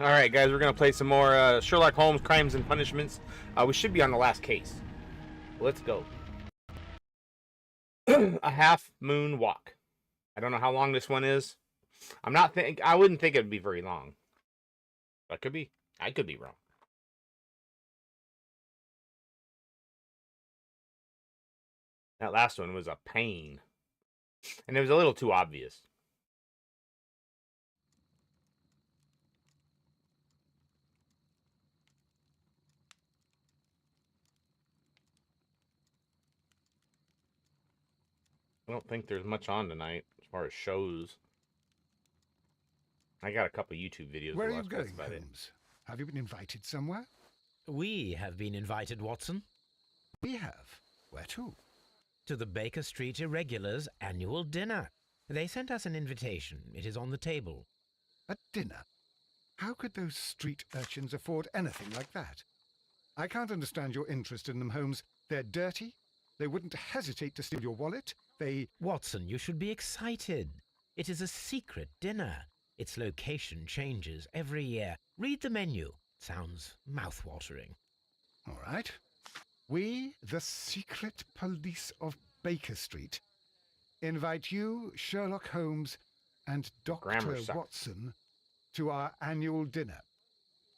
All right, guys, we're going to play some more Sherlock Holmes, Crimes and Punishments. We should be on the last case. Let's go. A half moon walk. I don't know how long this one is. I wouldn't think it would be very long. But could be. I could be wrong. That last one was a pain. And it was a little too obvious. I don't think there's much on tonight as far as shows. I got a couple YouTube videos. Where are you going, Holmes? Have you been invited somewhere? We have been invited, Watson. We have? Where to? To the Baker Street Irregulars' annual dinner. They sent us an invitation. It is on the table. A dinner? How could those street urchins afford anything like that? I can't understand your interest in them, Holmes. They're dirty. They wouldn't hesitate to steal your wallet. Watson, you should be excited. It is a secret dinner. Its location changes every year. Read the menu. Sounds mouth-watering. All right. We, the secret police of Baker Street, invite you, Sherlock Holmes, and Dr. Watson to our annual dinner.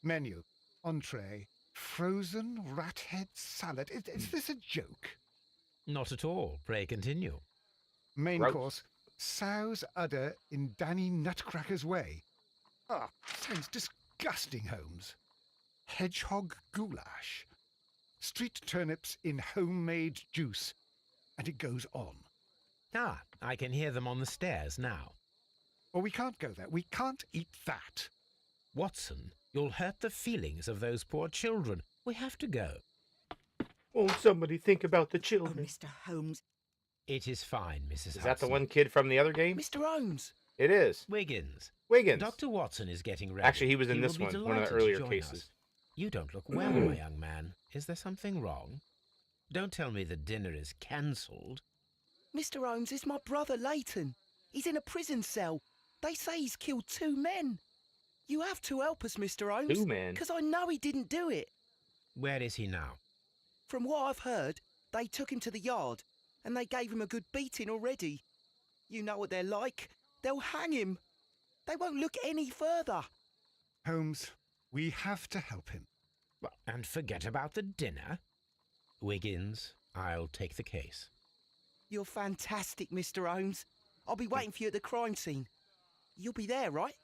Menu, entree, frozen rat-head salad. Is this a joke? Not at all. Pray continue. Main course, sow's udder in Danny Nutcracker's way. Ah, sounds disgusting, Holmes. Hedgehog goulash. Street turnips in homemade juice. And it goes on. Ah, I can hear them on the stairs now. Well, we can't go there. We can't eat that. Watson, you'll hurt the feelings of those poor children. We have to go. Won't somebody think about the children? Oh, Mr. Holmes. It is fine, Mrs. Hudson. Is that the one kid from the other game? Mr. Holmes. It is. Wiggins. Dr. Watson is getting ready. Actually, he was in this one of the earlier cases. You don't look well, my young man. Is there something wrong? Don't tell me the dinner is cancelled. Mr. Holmes is my brother, Leighton. He's in a prison cell. They say he's killed 2 men. You have to help us, Mr. Holmes. 2 men? Because I know he didn't do it. Where is he now? From what I've heard, they took him to the yard, and they gave him a good beating already. You know what they're like. They'll hang him. They won't look any further. Holmes, we have to help him. And forget about the dinner? Wiggins, I'll take the case. You're fantastic, Mr. Holmes. I'll be waiting for you at the crime scene. You'll be there, right?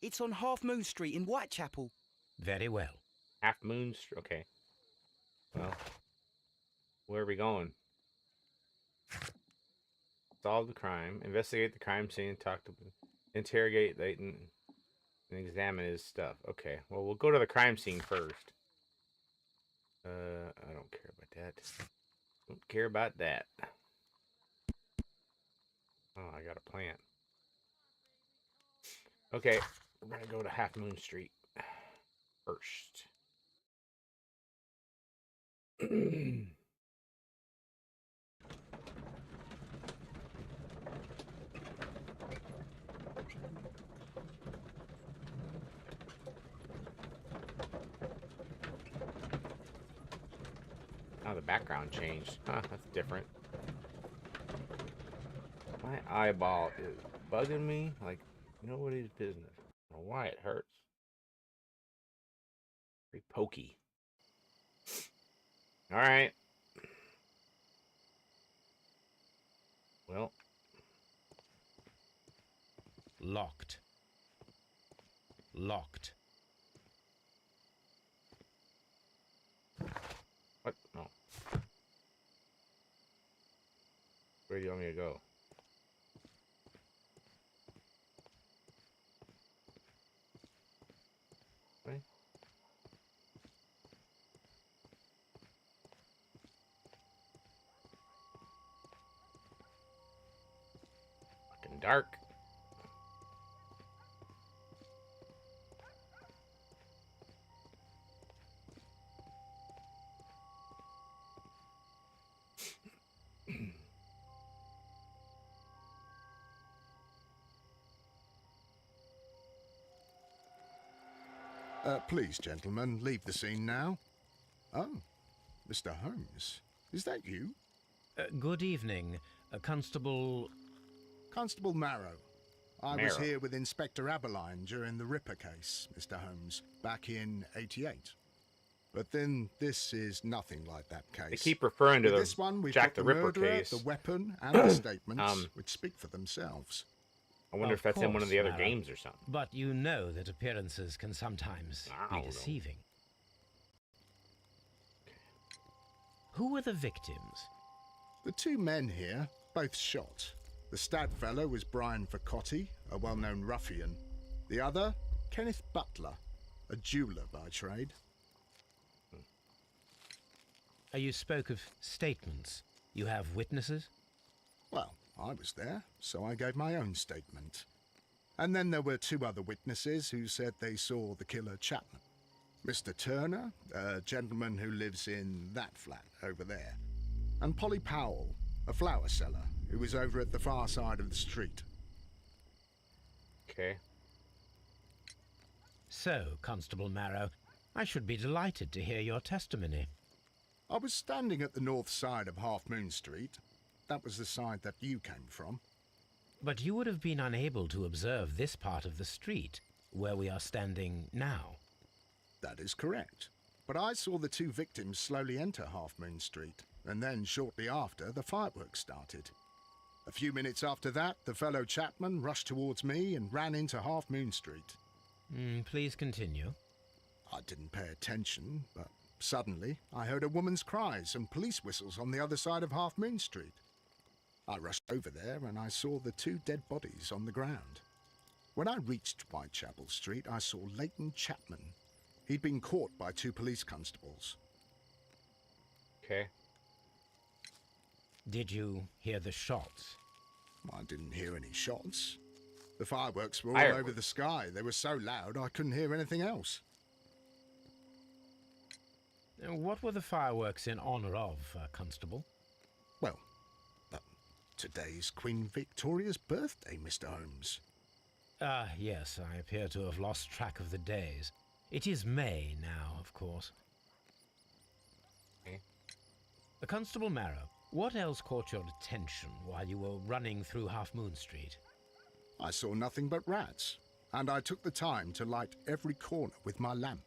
It's on Half Moon Street in Whitechapel. Very well. Half Moon Street, okay. Well, where are we going? Solve the crime, investigate the crime scene, interrogate Leighton, and examine his stuff. Okay, well, we'll go to the crime scene first. I don't care about that. Don't care about that. Oh, I got a plant. Okay, we're gonna go to Half Moon Street first. Oh, the background changed. Huh, that's different. My eyeball is bugging me like nobody's business. I don't know why it hurts. Very pokey. Alright. Well, Locked. Locked. What? No. Where do you want me to go? Right? Fucking dark. Please, gentlemen, leave the scene now. Oh, Mr. Holmes, is that you? Good evening, Constable... Constable Marrow. I was Marrow. here with Inspector Aberline during the Ripper case, Mr. Holmes, back in '88. But then this is nothing like that case. They keep referring to With the this one, we've Jack got the Ripper murderer, case. the weapon, and the statements, which speak for themselves. I wonder if that's in one of the other games or something. But you know that appearances can sometimes I be don't know. deceiving. Who were the victims? The two men here, both shot. The stab fellow was Brian Vercotti, a well-known ruffian. The other, Kenneth Butler, a jeweller by trade. You spoke of statements. You have witnesses? Well, I was there, so I gave my own statement. And then there were two other witnesses who said they saw the killer Chapman. Mr. Turner, a gentleman who lives in that flat over there. And Polly Powell, a flower seller, who was over at the far side of the street. Okay. So, Constable Marrow, I should be delighted to hear your testimony. I was standing at the north side of Half Moon Street. That was the side that you came from. But you would have been unable to observe this part of the street, where we are standing now. That is correct. But I saw the two victims slowly enter Half Moon Street, and then shortly after, the fireworks started. A few minutes after that, the fellow Chapman rushed towards me and ran into Half Moon Street. Please continue. I didn't pay attention, but suddenly I heard a woman's cries and police whistles on the other side of Half Moon Street. I rushed over there and I saw the two dead bodies on the ground. When I reached Whitechapel Street, I saw Leighton Chapman. He'd been caught by two police constables. Okay. Did you hear the shots? I didn't hear any shots. The fireworks were all Fireworks. over the sky. They were so loud I couldn't hear anything else. What were the fireworks in honor of, Constable? Well, today's Queen Victoria's birthday, Mr. Holmes. Yes, I appear to have lost track of the days. It is May now, of course. Okay. Constable Marrow, what else caught your attention while you were running through Half Moon Street? I saw nothing but rats, and I took the time to light every corner with my lamp.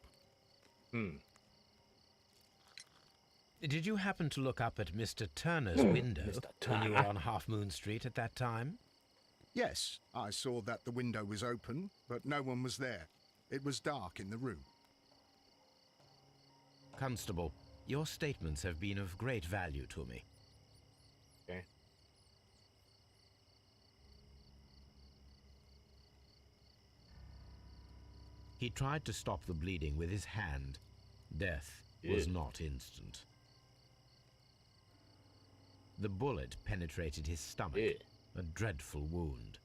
Did you happen to look up at Mr. Turner's window when you were on Half Moon Street at that time? Yes, I saw that the window was open, but no one was there. It was dark in the room. Constable, your statements have been of great value to me. Okay. He tried to stop the bleeding with his hand. Death was not instant. The bullet penetrated his stomach, a dreadful wound.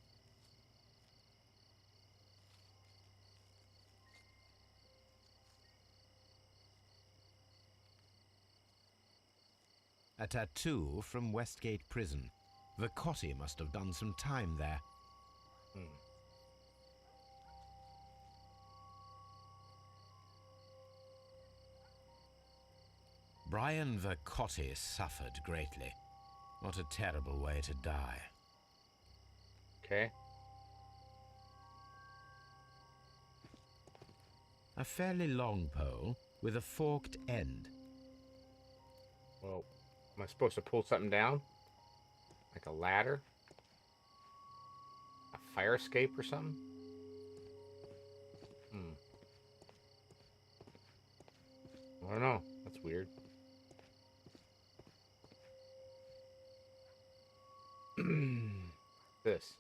A tattoo from Westgate Prison. Vercotti must have done some time there. Brian Vercotti suffered greatly. What a terrible way to die. Okay. A fairly long pole with a forked end. Well, am I supposed to pull something down? Like a ladder? A fire escape or something? I don't know. That's weird. This.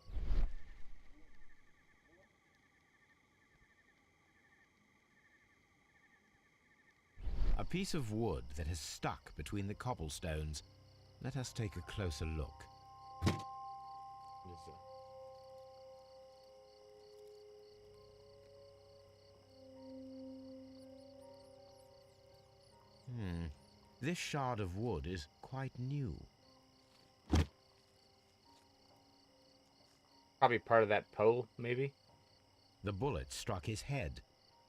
A piece of wood that has stuck between the cobblestones. Let us take a closer look. What is that? This shard of wood is quite new. Probably part of that pole, maybe? The bullet struck his head.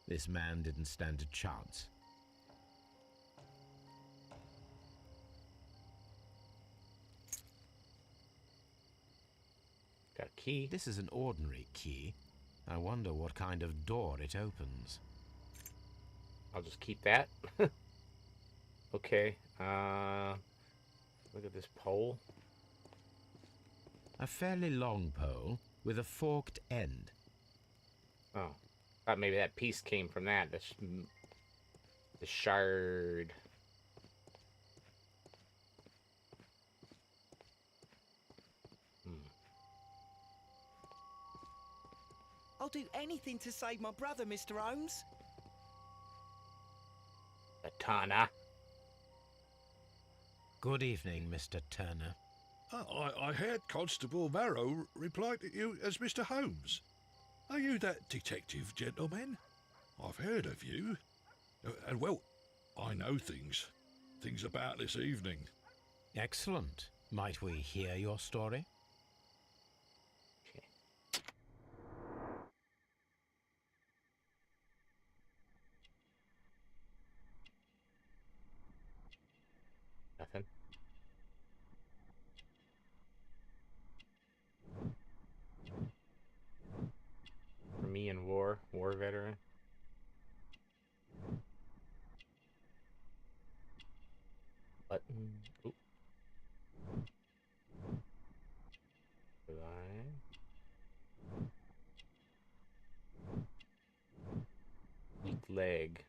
This man didn't stand a chance. Got a key. This is an ordinary key. I wonder what kind of door it opens. I'll just keep that. Okay. Look at this pole. A fairly long pole with a forked end. Oh. Thought maybe that piece came from that. The shard. I'll do anything to save my brother, Mr. Holmes. Katana. Good evening, Mr. Turner. I heard Constable Marrow reply to you as Mr. Holmes. Are you that detective gentleman? I've heard of you. And well, I know things about this evening. Excellent. Might we hear your story? Okay. Nothing. For me in war veteran. Button. Oop. Weak leg.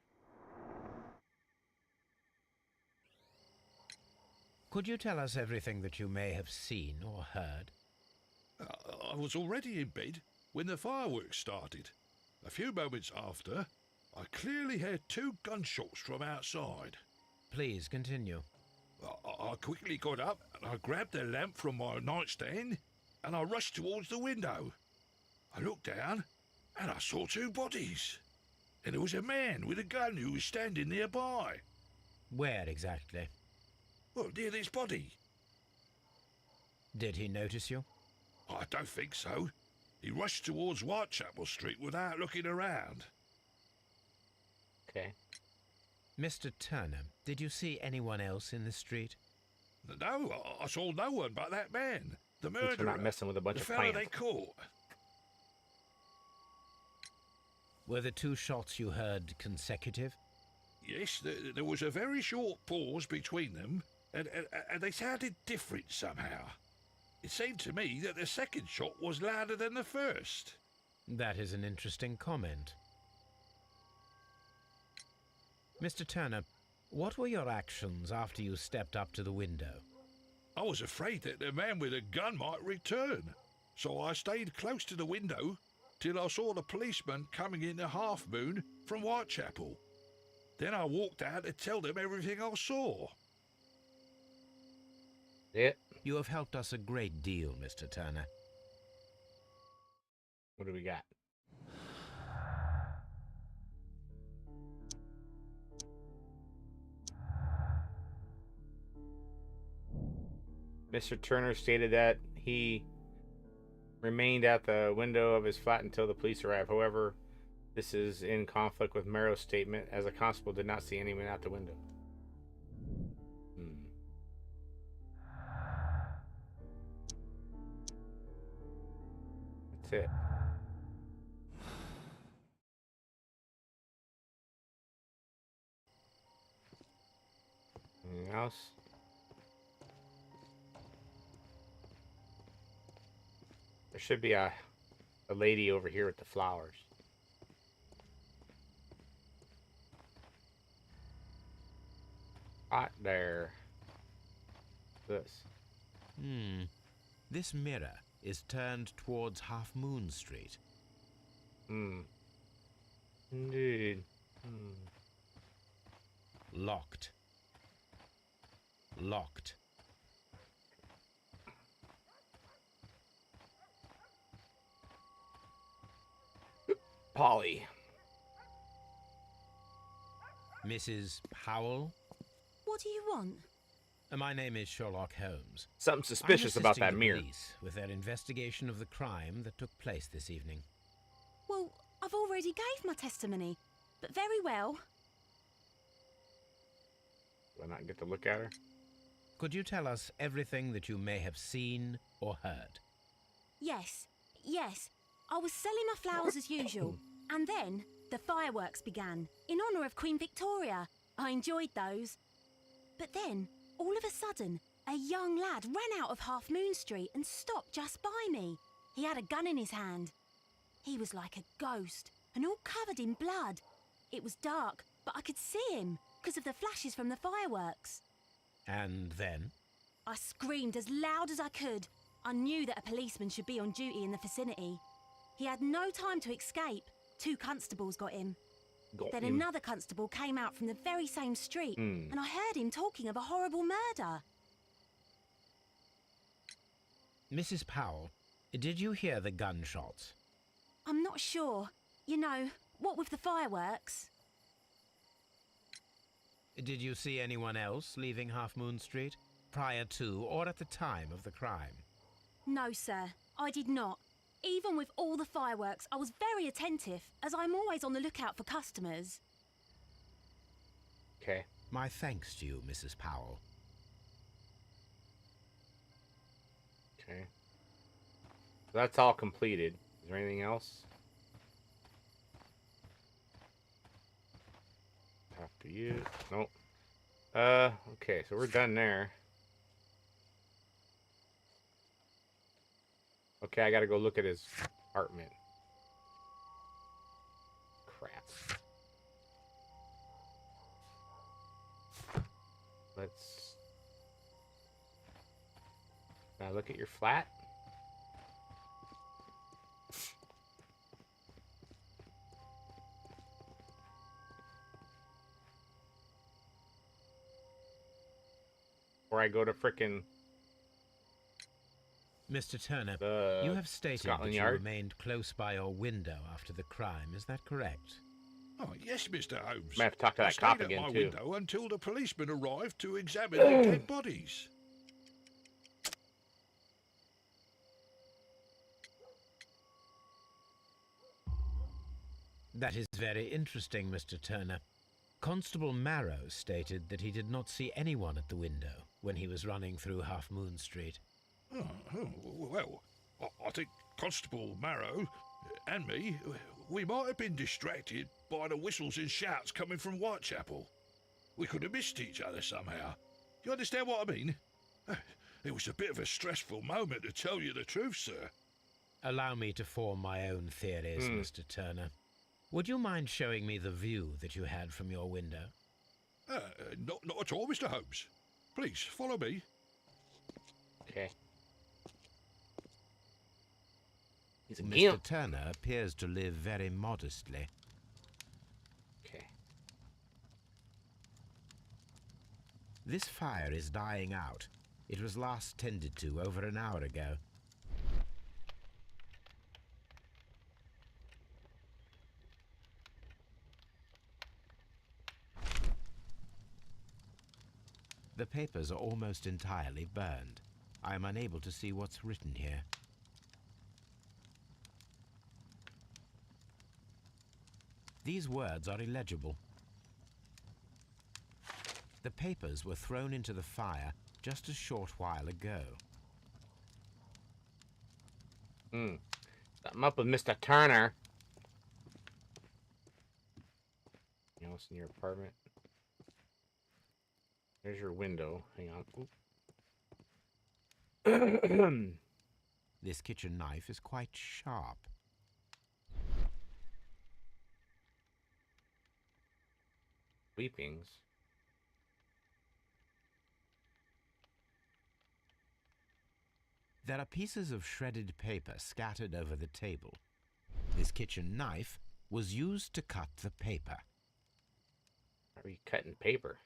Could you tell us everything that you may have seen or heard? I was already in bed when the fireworks started. A few moments after, I clearly heard 2 gunshots from outside. Please continue. I quickly got up and I grabbed the lamp from my nightstand and I rushed towards the window. I looked down and I saw 2 bodies. And there was a man with a gun who was standing nearby. Where exactly? Well, near this body. Did he notice you? I don't think so. He rushed towards Whitechapel Street without looking around. Okay. Mr. Turner, did you see anyone else in the street? No, I saw no one but that man, the At least murderer. we're not messing with a bunch the of fella plants. they caught. Were the 2 shots you heard consecutive? Yes, there was a very short pause between them, and they sounded different somehow. It seemed to me that the second shot was louder than the first. That is an interesting comment. Mr. Turner, what were your actions after you stepped up to the window? I was afraid that the man with a gun might return, so I stayed close to the window till I saw the policeman coming in the Half Moon from Whitechapel. Then I walked out to tell them everything I saw. Yeah. You have helped us a great deal, Mr. Turner. What do we got? Mr. Turner stated that he remained at the window of his flat until the police arrived. However, this is in conflict with Merrow's statement, as a constable did not see anyone out the window. That's it. Anything else? There should be a the lady over here with the flowers. Hot there. This. This mirror is turned towards Half Moon Street. Indeed. Locked. Locked. Polly. Mrs. Powell? What do you want? My name is Sherlock Holmes. Something suspicious about that mirror. I'm assisting the police with their investigation of the crime that took place this evening. Well, I've already gave my testimony, but very well. Do I not get to look at her? Could you tell us everything that you may have seen or heard? Yes. I was selling my flowers as usual, and then the fireworks began, in honour of Queen Victoria. I enjoyed those. But then, all of a sudden, a young lad ran out of Half Moon Street and stopped just by me. He had a gun in his hand. He was like a ghost, and all covered in blood. It was dark, but I could see him, because of the flashes from the fireworks. And then? I screamed as loud as I could. I knew that a policeman should be on duty in the vicinity. He had no time to escape. 2 constables got him. Then another constable came out from the very same street, and I heard him talking of a horrible murder. Mrs. Powell, did you hear the gunshots? I'm not sure. You know, what with the fireworks? Did you see anyone else leaving Half Moon Street, prior to or at the time of the crime? No, sir, I did not. Even with all the fireworks, I was very attentive, as I'm always on the lookout for customers. Okay. My thanks to you, Mrs. Powell. Okay. So that's all completed. Is there anything else? After you. Nope. Okay, so we're done there. Okay, I gotta go look at his apartment. Crap. Let's... Can I look at your flat? Or I go to frickin'... Mr. Turner, the you have stated Scotland that Yard? you remained close by your window after the crime. Is that correct? Oh, yes, Mr. Holmes. Might have to talk to I that stayed cop at again, my too. window until the policeman arrived to examine the dead bodies. That is very interesting, Mr. Turner. Constable Marrow stated that he did not see anyone at the window when he was running through Half Moon Street. Well, I think Constable Marrow and me, we might have been distracted by the whistles and shouts coming from Whitechapel. We could have missed each other somehow. You understand what I mean? It was a bit of a stressful moment, to tell you the truth, sir. Allow me to form my own theories, Mr. Turner. Would you mind showing me the view that you had from your window? Not at all, Mr. Holmes. Please, follow me. Okay. He's a Mr. gimp. Turner appears to live very modestly. Okay. This fire is dying out. It was last tended to over an hour ago. The papers are almost entirely burned. I am unable to see what's written here. These words are illegible. The papers were thrown into the fire just a short while ago. Something up with Mr. Turner. Anything else in your apartment? There's your window. Hang on. This kitchen knife is quite sharp. Sweepings. There are pieces of shredded paper scattered over the table. This kitchen knife was used to cut the paper. Are you cutting paper?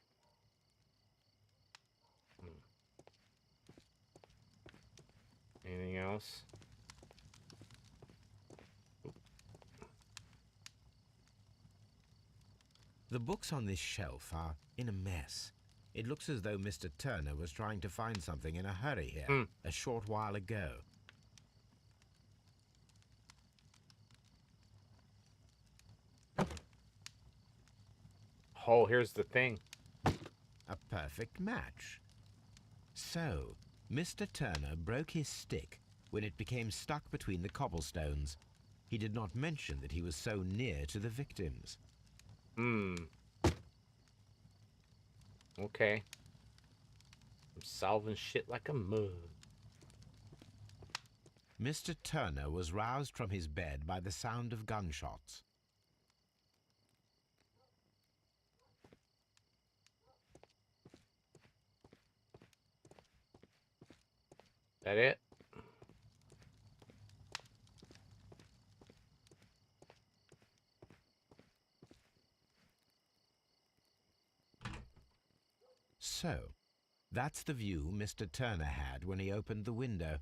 Anything else? The books on this shelf are in a mess. It looks as though Mr. Turner was trying to find something in a hurry here a short while ago. Oh, here's the thing. A perfect match. So, Mr. Turner broke his stick when it became stuck between the cobblestones. He did not mention that he was so near to the victims. Okay. I'm solving shit like a mug. Mr. Turner was roused from his bed by the sound of gunshots. That it? So, that's the view Mr. Turner had when he opened the window.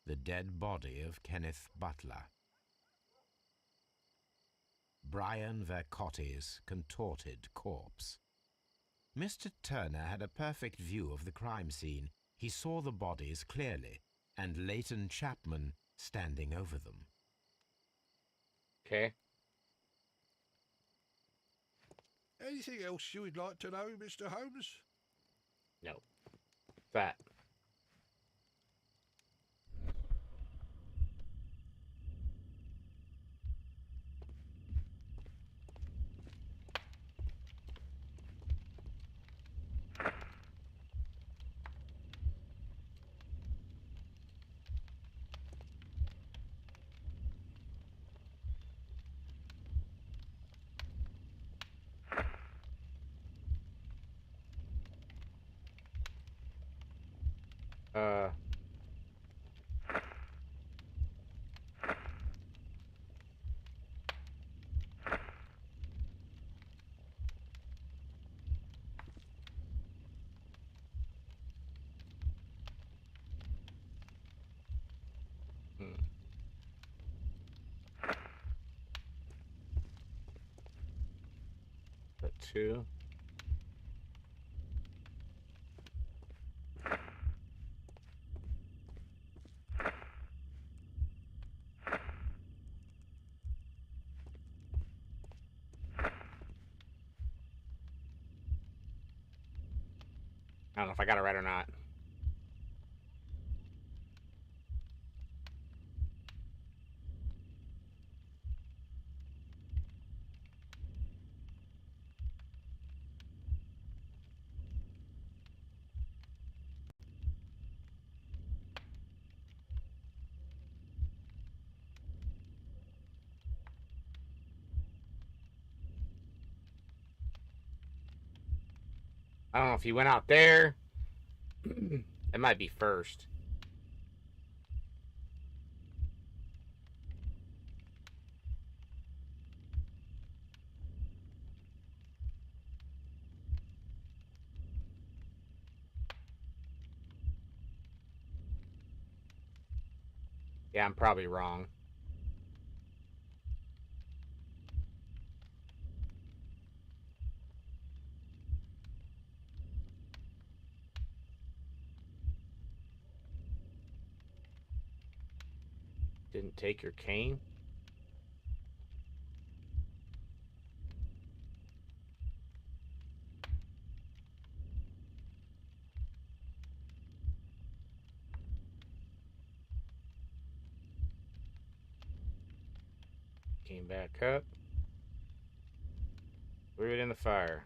The dead body of Kenneth Butler. Brian Vercotti's contorted corpse. Mr. Turner had a perfect view of the crime scene. He saw the bodies clearly, and Leighton Chapman standing over them. Okay. Anything else you would like to know, Mr. Holmes? No. That. Uh. The two. I don't know if I got it right or not. I don't know if he went out there. It might be first. Yeah, I'm probably wrong. Didn't take your cane? Came back up. Threw it in the fire.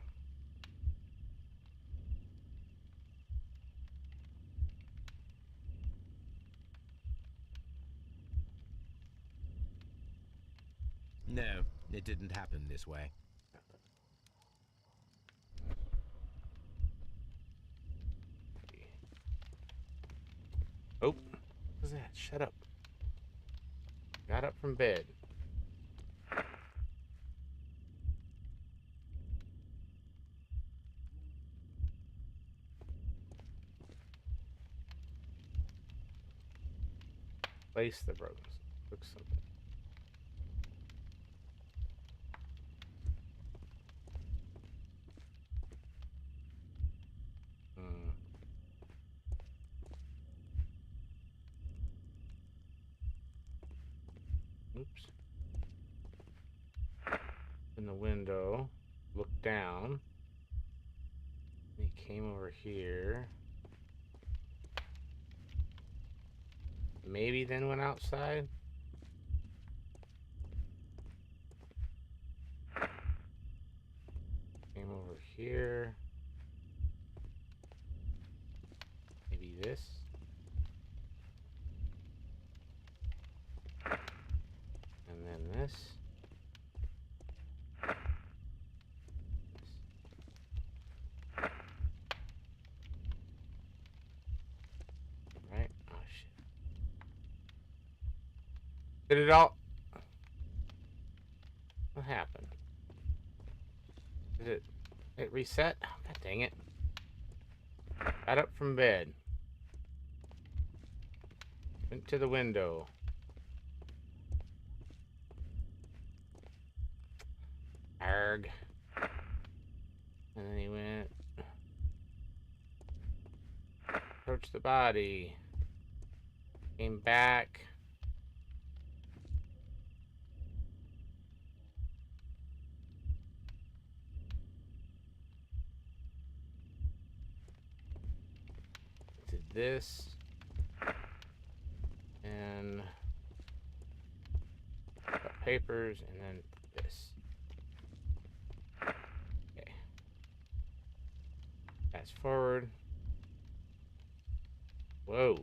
No, it didn't happen this way. Shut up. Got up from bed. Place the broken. Cook something. Oops. In the window, look down. He came over here. Maybe then went outside. Came over here. Maybe this. And then this. Right? Oh shit. Did it all? What happened? Did it reset? Oh, God dang it. Got up from bed. Went to the window. Arg. And then he went. Approached the body. Came back. Did this. And got papers and then this. Okay. Fast forward. Whoa.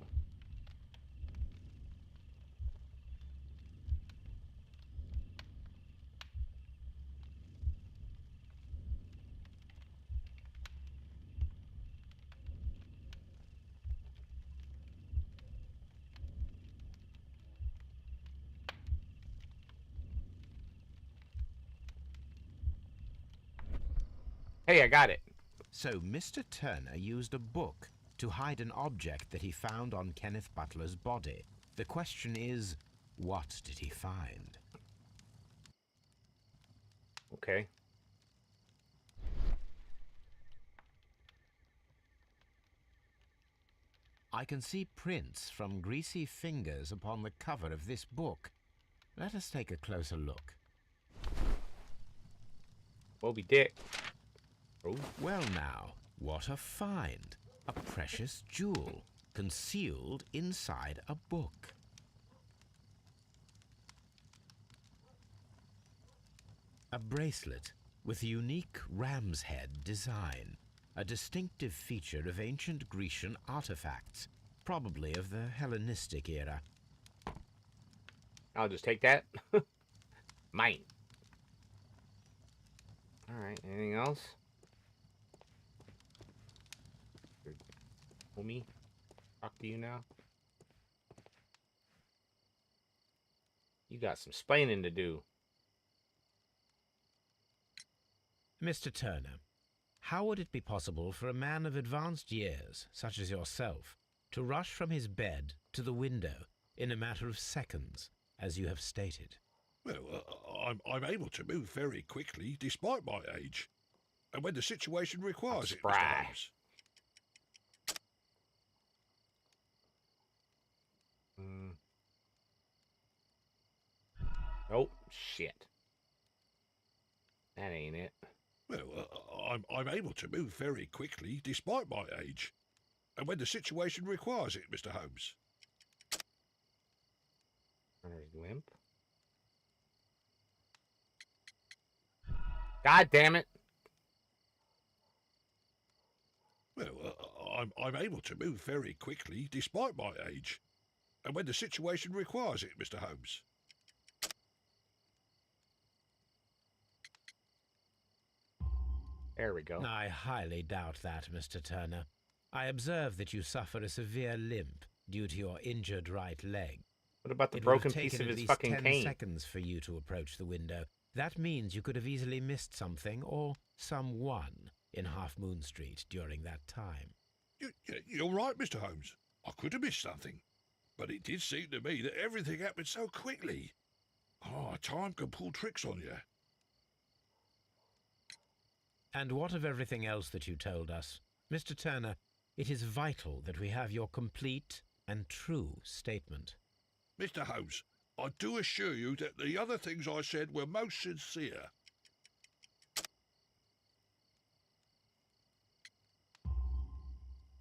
Hey, I got it. So Mr. Turner used a book to hide an object that he found on Kenneth Butler's body. The question is, what did he find? Okay. I can see prints from greasy fingers upon the cover of this book. Let us take a closer look. Moby Dick. Oh. Well now, what a find. A precious jewel concealed inside a book. A bracelet with a unique ram's head design, a distinctive feature of ancient Grecian artifacts, probably of the Hellenistic era. I'll just take that. Mine. Alright, anything else? Homie, talk to you now. You got some splaining to do. Mr. Turner, how would it be possible for a man of advanced years, such as yourself, to rush from his bed to the window in a matter of seconds, as you have stated? Well, I'm able to move very quickly, despite my age, and when the situation requires it, Mr. Holmes. Nope. Shit. That ain't it. Well, I'm able to move very quickly, despite my age, and when the situation requires it, Mr. Holmes. Runner's limp. God damn it. Well, I'm able to move very quickly, despite my age, and when the situation requires it, Mr. Holmes. There we go. I highly doubt that, Mr. Turner. I observe that you suffer a severe limp, due to your injured right leg. What about the It would have broken piece taken of at his least fucking 10 cane? seconds for you to approach the window. That means you could have easily missed something or someone in Half Moon Street during that time. You're right, Mr. Holmes. I could have missed something. But it did seem to me that everything happened so quickly. Oh, time can pull tricks on you. And what of everything else that you told us? Mr. Turner, it is vital that we have your complete and true statement. Mr. Holmes, I do assure you that the other things I said were most sincere.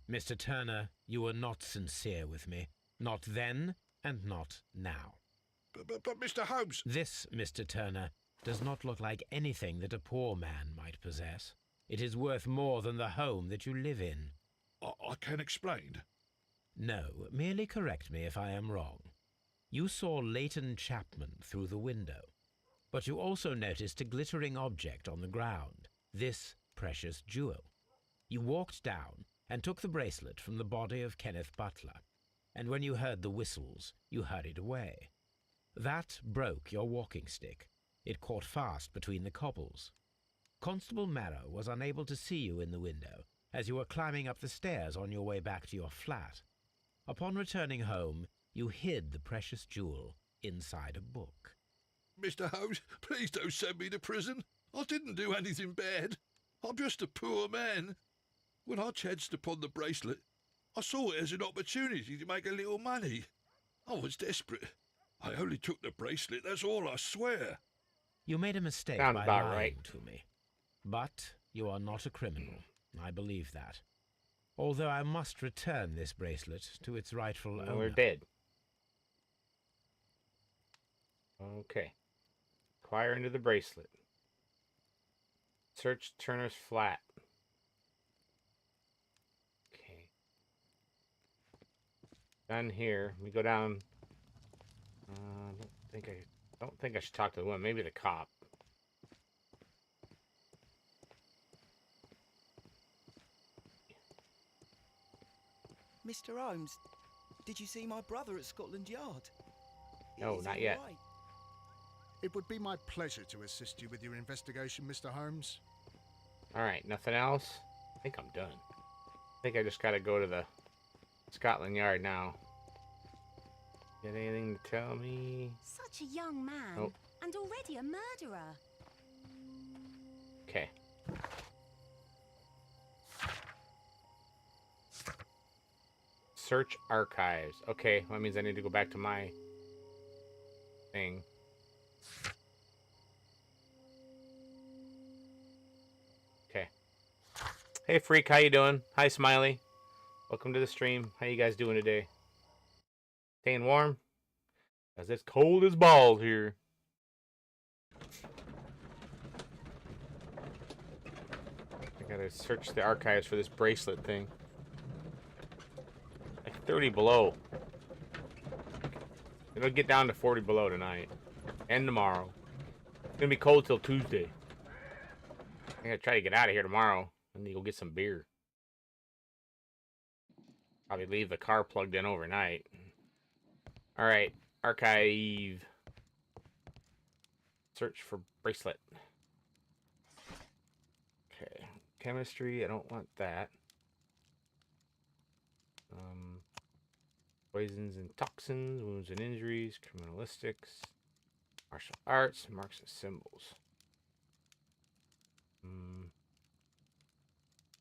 Mr. Turner, you were not sincere with me. Not then and not now. But Mr. Holmes... This, Mr. Turner, does not look like anything that a poor man might possess. It is worth more than the home that you live in. I can explain. No, merely correct me if I am wrong. You saw Leighton Chapman through the window, but you also noticed a glittering object on the ground, this precious jewel. You walked down and took the bracelet from the body of Kenneth Butler, and when you heard the whistles, you hurried away. That broke your walking stick. It caught fast between the cobbles. Constable Marrow was unable to see you in the window as you were climbing up the stairs on your way back to your flat. Upon returning home, you hid the precious jewel inside a book. Mr. Holmes, please don't send me to prison. I didn't do anything bad. I'm just a poor man. When I chanced upon the bracelet, I saw it as an opportunity to make a little money. I was desperate. I only took the bracelet, that's all, I swear. You made a mistake Sounds by about lying right. to me. But you are not a criminal. I believe that. Although I must return this bracelet to its rightful Well, owner. we're dead. Okay. Inquire into the bracelet. Search Turner's flat. Okay. Done here. We go down. I don't think I should talk to the one. Maybe the cop. Mr. Holmes, did you see my brother at Scotland Yard? No, Is not he yet. all right? It would be my pleasure to assist you with your investigation, Mr. Holmes. Alright, nothing else? I think I'm done. I think I just gotta go to the Scotland Yard now. Got anything to tell me? Such a young man, Oh. and already a murderer. Okay. Search archives. Okay, well, that means I need to go back to my thing. Okay. Hey, Freak, how you doing? Hi, Smiley. Welcome to the stream. How you guys doing today? Staying warm? 'Cause it's cold as balls here. I gotta search the archives for this bracelet thing. Like 30 below. It'll get down to 40 below tonight. And tomorrow. It's gonna be cold till Tuesday. I gotta try to get out of here tomorrow. And then go get some beer. Probably leave the car plugged in overnight. Alright. Archive. Search for bracelet. Okay. Chemistry, I don't want that. Poisons and toxins, wounds and injuries, criminalistics, martial arts, marks and symbols.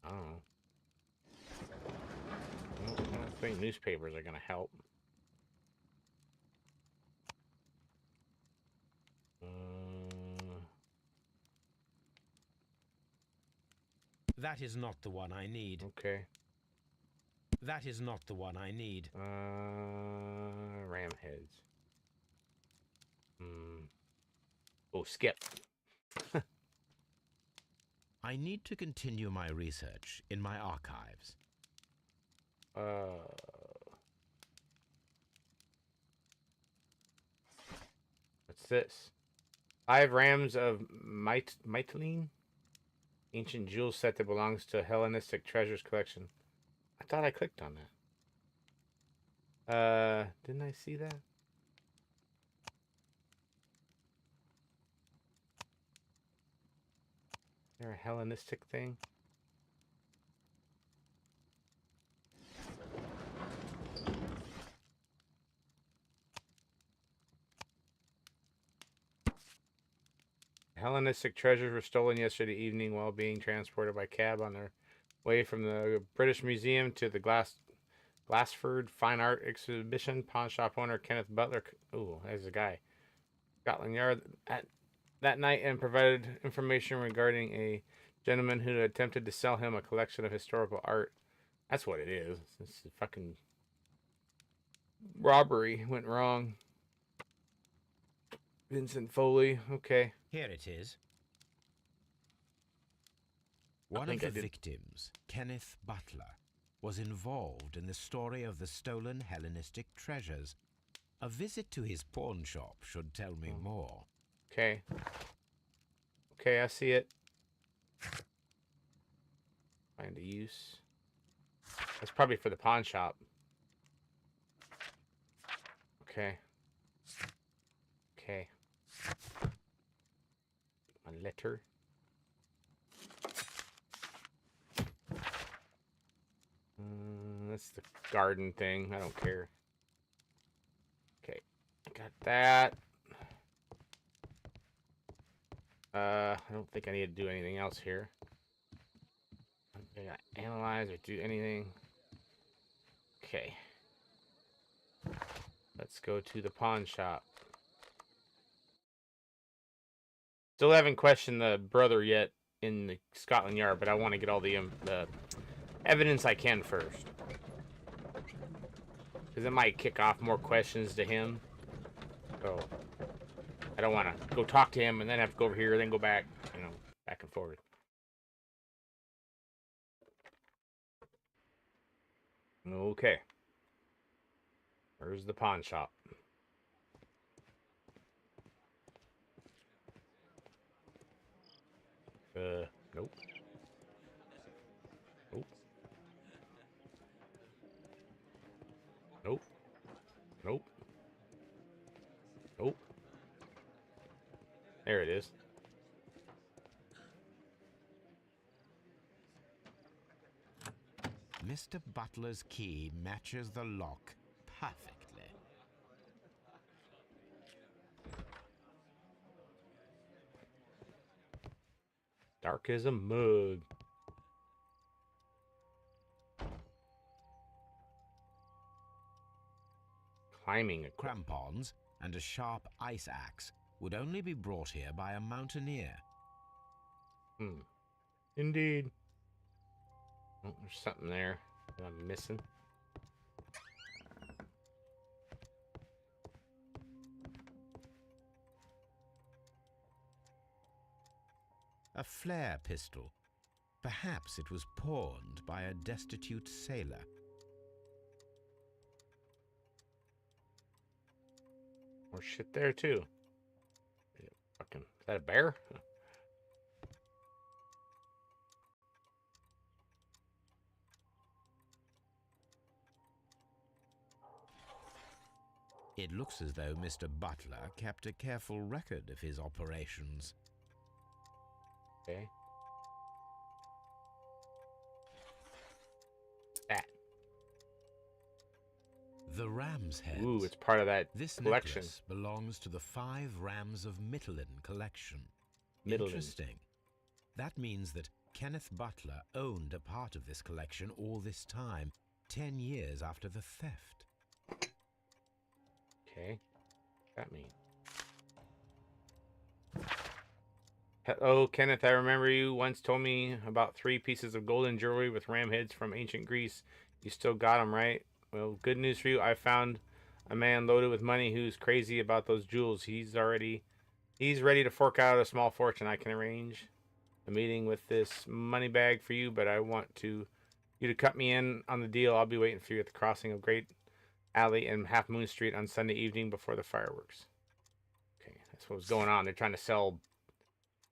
I don't know. I don't think newspapers are gonna help. That is not the one I need. Okay. That is not the one I need. Ram heads. Oh, skip. I need to continue my research in my archives. What's this? 5 rams of mytilene? Ancient jewel set that belongs to Hellenistic treasures collection. I thought I clicked on that. Didn't I see that? Is there a Hellenistic thing? Hellenistic treasures were stolen yesterday evening while being transported by cab on their way from the British Museum to the Glassford Fine Art Exhibition. Pawn shop owner Kenneth Butler, ooh, there's a guy, Scotland Yard, at that night and provided information regarding a gentleman who attempted to sell him a collection of historical art. That's what it is. This is fucking robbery went wrong. Vincent Foley, okay. Here it is. One of the victims, Kenneth Butler, was involved in the story of the stolen Hellenistic treasures. A visit to his pawn shop should tell me more. Okay. Okay, I see it. Find a use. That's probably for the pawn shop. Okay. Okay. My letter. That's the garden thing. I don't care. Okay. Got that. I don't think I need to do anything else here. I gotta analyze or do anything. Okay. Let's go to the pawn shop. Still haven't questioned the brother yet in the Scotland Yard, but I want to get all the evidence I can first. Because it might kick off more questions to him. So, I don't want to go talk to him and then have to go over here, then go back, you know, back and forward. Okay. Where's the pawn shop? Nope. Nope. Nope. Nope. Nope. There it is. Mr. Butler's key matches the lock perfectly. Dark as a mug. Climbing equipment. Crampons and a sharp ice axe would only be brought here by a mountaineer. Indeed. Oh, there's something there that I'm missing. A flare pistol. Perhaps it was pawned by a destitute sailor. More shit there too. Fucking, is that a bear? It looks as though Mr. Butler kept a careful record of his operations. Okay. That. The ram's heads. Ooh, it's part of that This collection. necklace belongs to the 5 Rams of Mittelin collection. Mittelin. Interesting. That means that Kenneth Butler owned a part of this collection all this time, 10 years after the theft. Okay. That means. Hello, Kenneth. I remember you once told me about 3 pieces of golden jewelry with ram heads from ancient Greece. You still got them, right? Well, good news for you. I found a man loaded with money who's crazy about those jewels. He's ready to fork out a small fortune. I can arrange a meeting with this money bag for you, but I want you to cut me in on the deal. I'll be waiting for you at the crossing of Great Alley and Half Moon Street on Sunday evening before the fireworks. Okay, that's what was going on. They're trying to sell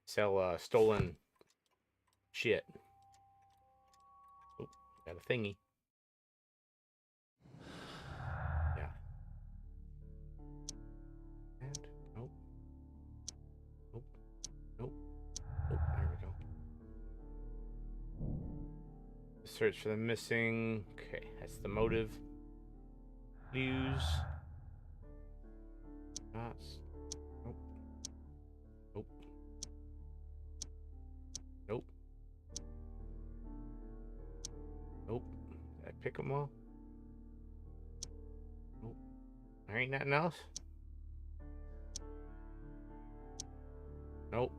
stolen shit. Oh, got a thingy. Search for the missing. Okay, that's the motive. Clues. Shots. Nope. Nope. Nope. Nope. Did I pick them all? Nope. There ain't nothing else? Nope.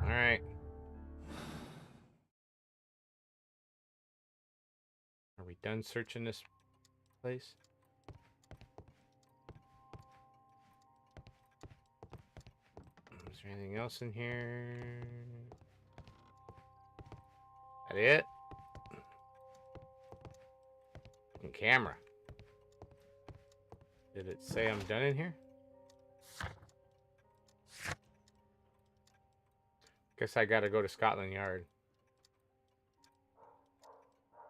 Alright. Are we done searching this place? Is there anything else in here? That it? And camera. Did it say I'm done in here? Guess I gotta go to Scotland Yard.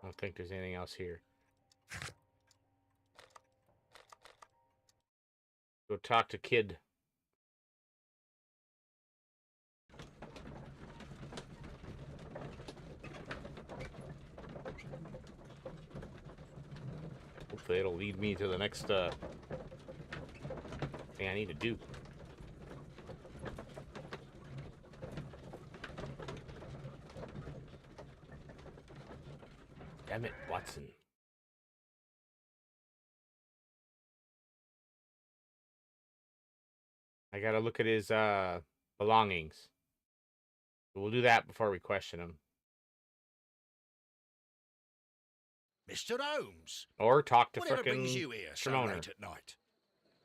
I don't think there's anything else here. Go talk to Kid. Hopefully it'll lead me to the next thing I need to do. Damn it, Watson. I gotta look at his belongings. We'll do that before we question him. Mr. Holmes! Or talk to Whatever brings you frickin' here so Shimona. late at night?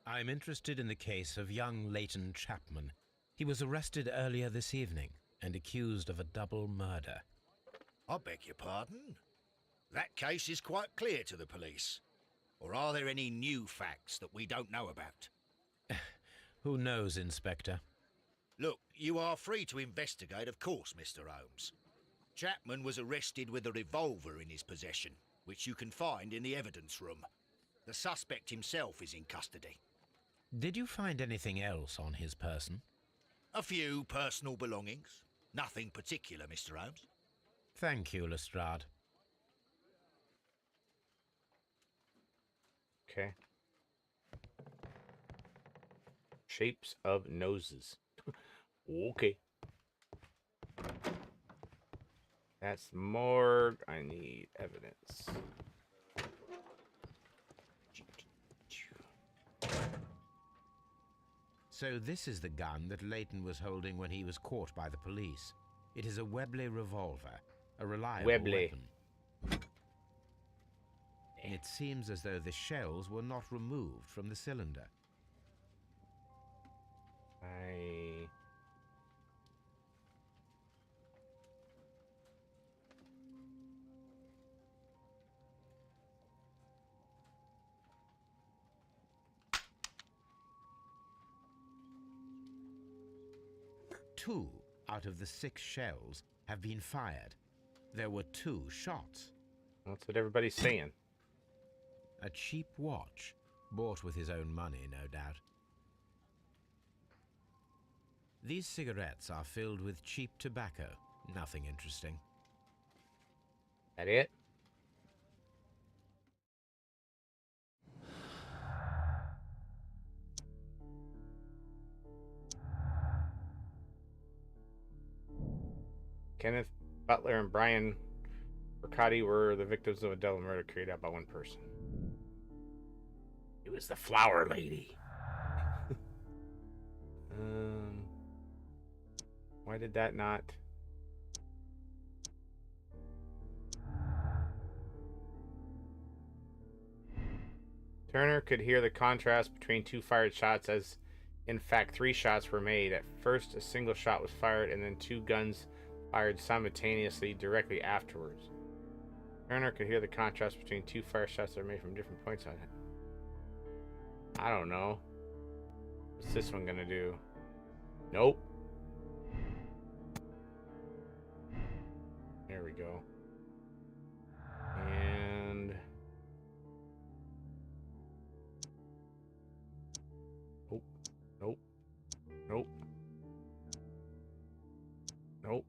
I'm interested in the case of young Leighton Chapman. He was arrested earlier this evening and accused of a double murder. I beg your pardon? That case is quite clear to the police. Or are there any new facts that we don't know about? Who knows, Inspector? Look, you are free to investigate, of course, Mr. Holmes. Chapman was arrested with a revolver in his possession, which you can find in the evidence room. The suspect himself is in custody. Did you find anything else on his person? A few personal belongings. Nothing particular, Mr. Holmes. Thank you, Lestrade. Okay. Shapes of noses. Okay. That's morgue. I need evidence. So this is the gun that Leighton was holding when he was caught by the police. It is a Webley revolver, a reliable Webley. weapon. It seems as though the shells were not removed from the cylinder. Two out of the 6 shells have been fired. There were 2 shots. That's what everybody's saying. A cheap watch, bought with his own money, no doubt. These cigarettes are filled with cheap tobacco. Nothing interesting. That it? Kenneth Butler and Brian Riccati were the victims of a double murder carried out by one person. It was the flower lady. Why did that not? Turner could hear the contrast between 2 fired shots, as in fact 3 shots were made. At first, a single shot was fired, and then 2 guns fired simultaneously directly afterwards. Turner could hear the contrast between 2 fire shots that are made from different points on it. I don't know. What's this one gonna do? Nope. There we go. And nope. Nope. Nope. Nope.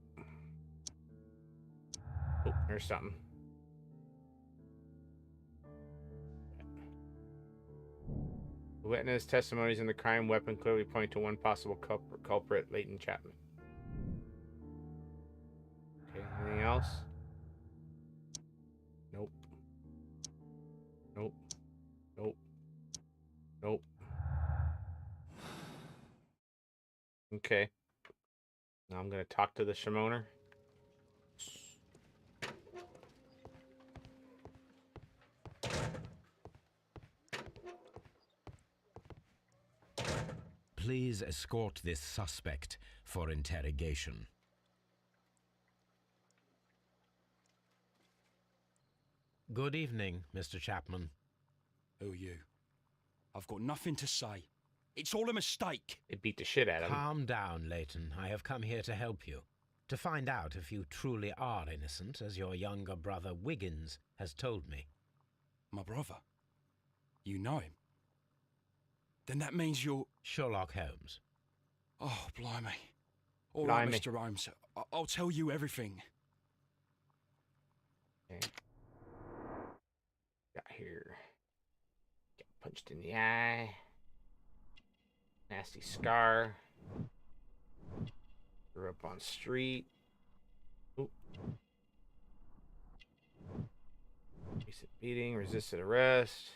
Oh, there's something. The witness testimonies in the crime weapon clearly point to one possible culprit, Leighton Chapman. Okay, anything else? Nope. Nope. Nope. Nope. Okay. Now I'm going to talk to the Shimoner. Please escort this suspect for interrogation. Good evening, Mr. Chapman. Who are you? I've got nothing to say. It's all a mistake. They beat the shit out of him. Calm down, Leighton. I have come here to help you. To find out if you truly are innocent, as your younger brother Wiggins has told me. My brother? You know him? Then that means you're... Sherlock Holmes. Oh, blimey. All right, Mr. Holmes. I'll tell you everything. Okay. Got here. Got punched in the eye. Nasty scar. Grew up on street. Oop. Recent beating. Resisted arrest.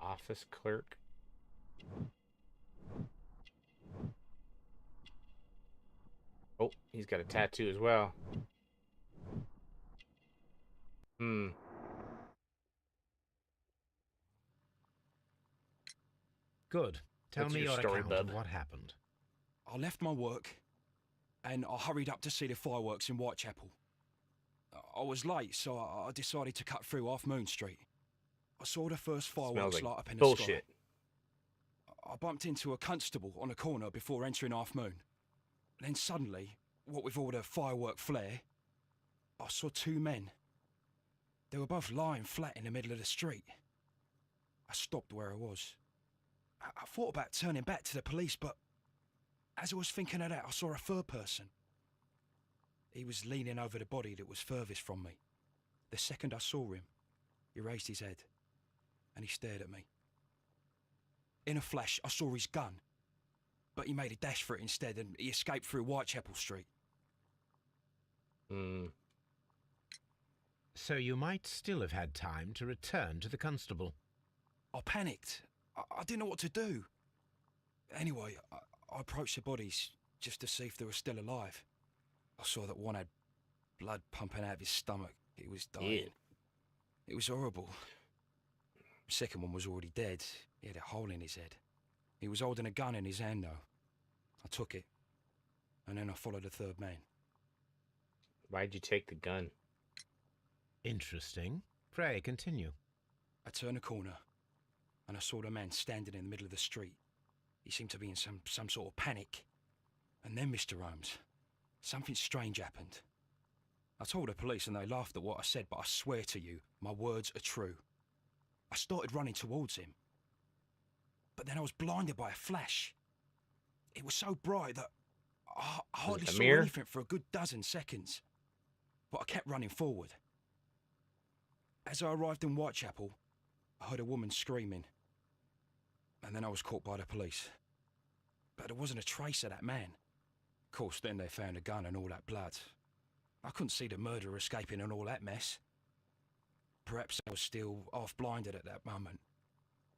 Office clerk. Oh, he's got a tattoo as well. Good. Tell What's me your your story, account bub? of what happened. I left my work and I hurried up to see the fireworks in Whitechapel. I was late, so I decided to cut through Half Moon Street. I saw the first fireworks Smells like light up in the bullshit. sky. I bumped into a constable on a corner before entering Half Moon. Then suddenly, what with all the firework flare, I saw two men. They were both lying flat in the middle of the street. I stopped where I was. I thought about turning back to the police, but as I was thinking of that, I saw a third person. He was leaning over the body that was furthest from me. The second I saw him, he raised his head and he stared at me. In a flash, I saw his gun, but he made a dash for it instead and he escaped through Whitechapel Street. So you might still have had time to return to the constable. I panicked. I didn't know what to do. Anyway, I approached the bodies just to see if they were still alive. I saw that one had blood pumping out of his stomach. He was dying. Yeah. It was horrible. The second one was already dead. He had a hole in his head. He was holding a gun in his hand, though. I took it, and then I followed the third man. Why'd you take the gun? Interesting. Pray, continue. I turned a corner, and I saw the man standing in the middle of the street. He seemed to be in some sort of panic. And then, Mr. Holmes, something strange happened. I told the police and they laughed at what I said, but I swear to you, my words are true. I started running towards him. But then I was blinded by a flash. It was so bright that I hardly saw anything for a good dozen seconds. But I kept running forward. As I arrived in Whitechapel, I heard a woman screaming. And then I was caught by the police. But there wasn't a trace of that man. Of course, then they found a gun and all that blood. I couldn't see the murderer escaping and all that mess. Perhaps I was still half-blinded at that moment.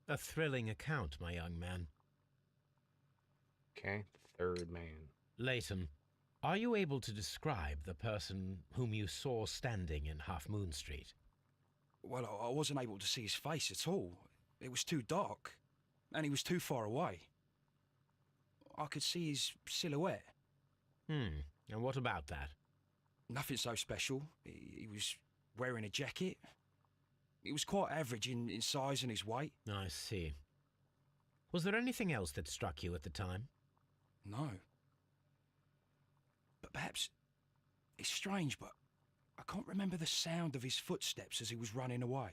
A thrilling account, my young man. Okay, third man. Leighton, are you able to describe the person whom you saw standing in Half Moon Street? Well, I wasn't able to see his face at all. It was too dark, and he was too far away. I could see his silhouette. And what about that? Nothing so special. He was wearing a jacket. He was quite average in size and his weight. I see. Was there anything else that struck you at the time? No. But perhaps... It's strange, but I can't remember the sound of his footsteps as he was running away.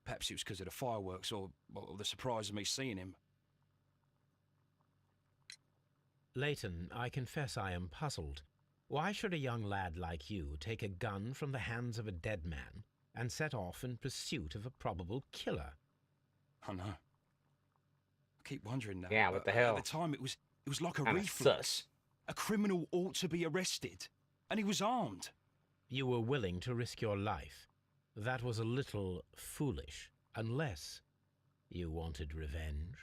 Perhaps it was because of the fireworks or the surprise of me seeing him. Leighton, I confess I am puzzled. Why should a young lad like you take a gun from the hands of a dead man and set off in pursuit of a probable killer? I know. I keep wondering that. Yeah, what the hell? At the time, it was like a Kinda reflex. sus. A criminal ought to be arrested, and he was armed. You were willing to risk your life. That was a little foolish, unless you wanted revenge.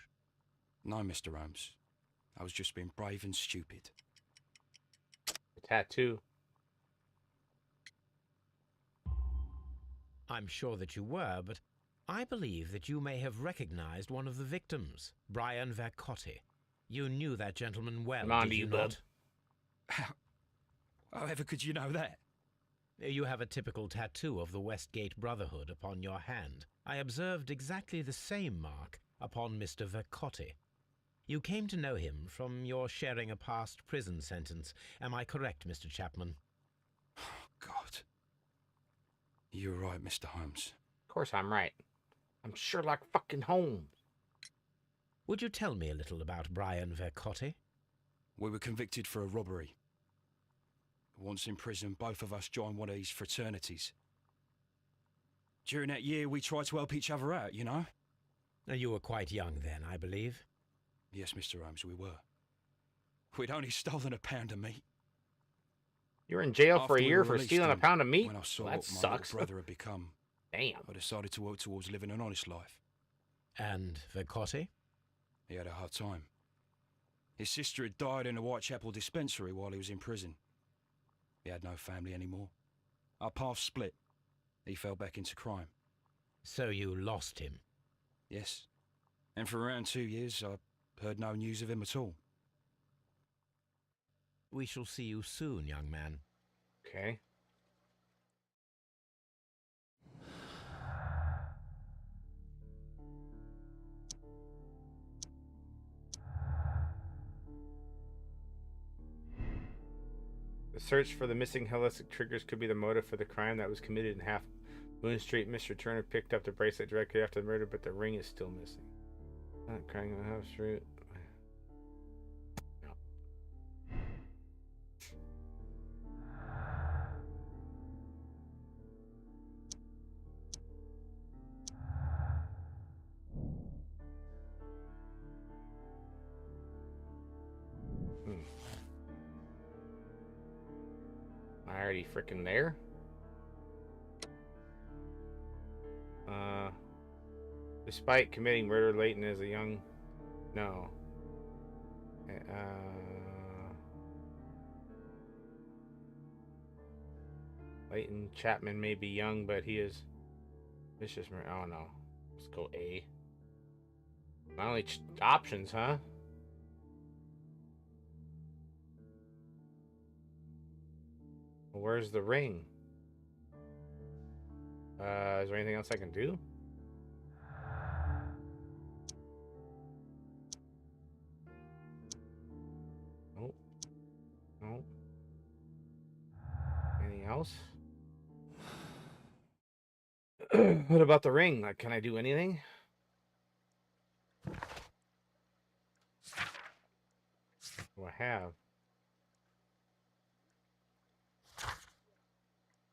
No, Mr. Holmes. I was just being brave and stupid. The tattoo. I'm sure that you were, but I believe that you may have recognized one of the victims, Brian Vercotti. You knew that gentleman well, Come on did to you you, not? However could you know that? You have a typical tattoo of the Westgate Brotherhood upon your hand. I observed exactly the same mark upon Mr. Vercotti. You came to know him from your sharing a past prison sentence. Am I correct, Mr. Chapman? Oh, God. You're right, Mr. Holmes. Of course I'm right. I'm Sherlock fucking Holmes. Would you tell me a little about Brian Vercotti? We were convicted for a robbery. Once in prison, both of us joined one of these fraternities. During that year, we tried to help each other out, you know? You were quite young then, I believe. Yes, Mr. Holmes, we were. We'd only stolen a pound of meat. You're in jail for After a we year were for released stealing a and pound of meat? When I saw That what my sucks. little brother had become, Damn. I decided to work towards living an honest life. And Vercotti? He had a hard time. His sister had died in a Whitechapel dispensary while he was in prison. He had no family anymore. Our paths split. He fell back into crime. So you lost him? Yes. And for around 2 years, I heard no news of him at all. We shall see you soon, young man. Okay. The search for the missing holistic triggers could be the motive for the crime that was committed in Half Moon Street. Mr. Turner picked up the bracelet directly after the murder, but the ring is still missing. Not crying on Half Street. Am I already freaking there? Despite committing murder, Leighton is a young... No. Leighton Chapman may be young, but he is vicious. Oh no. Let's go A. My only options, huh? Well, where's the ring? Is there anything else I can do? Nope. Nope. Anything else? What about the ring? Like, can I do anything? What do I have?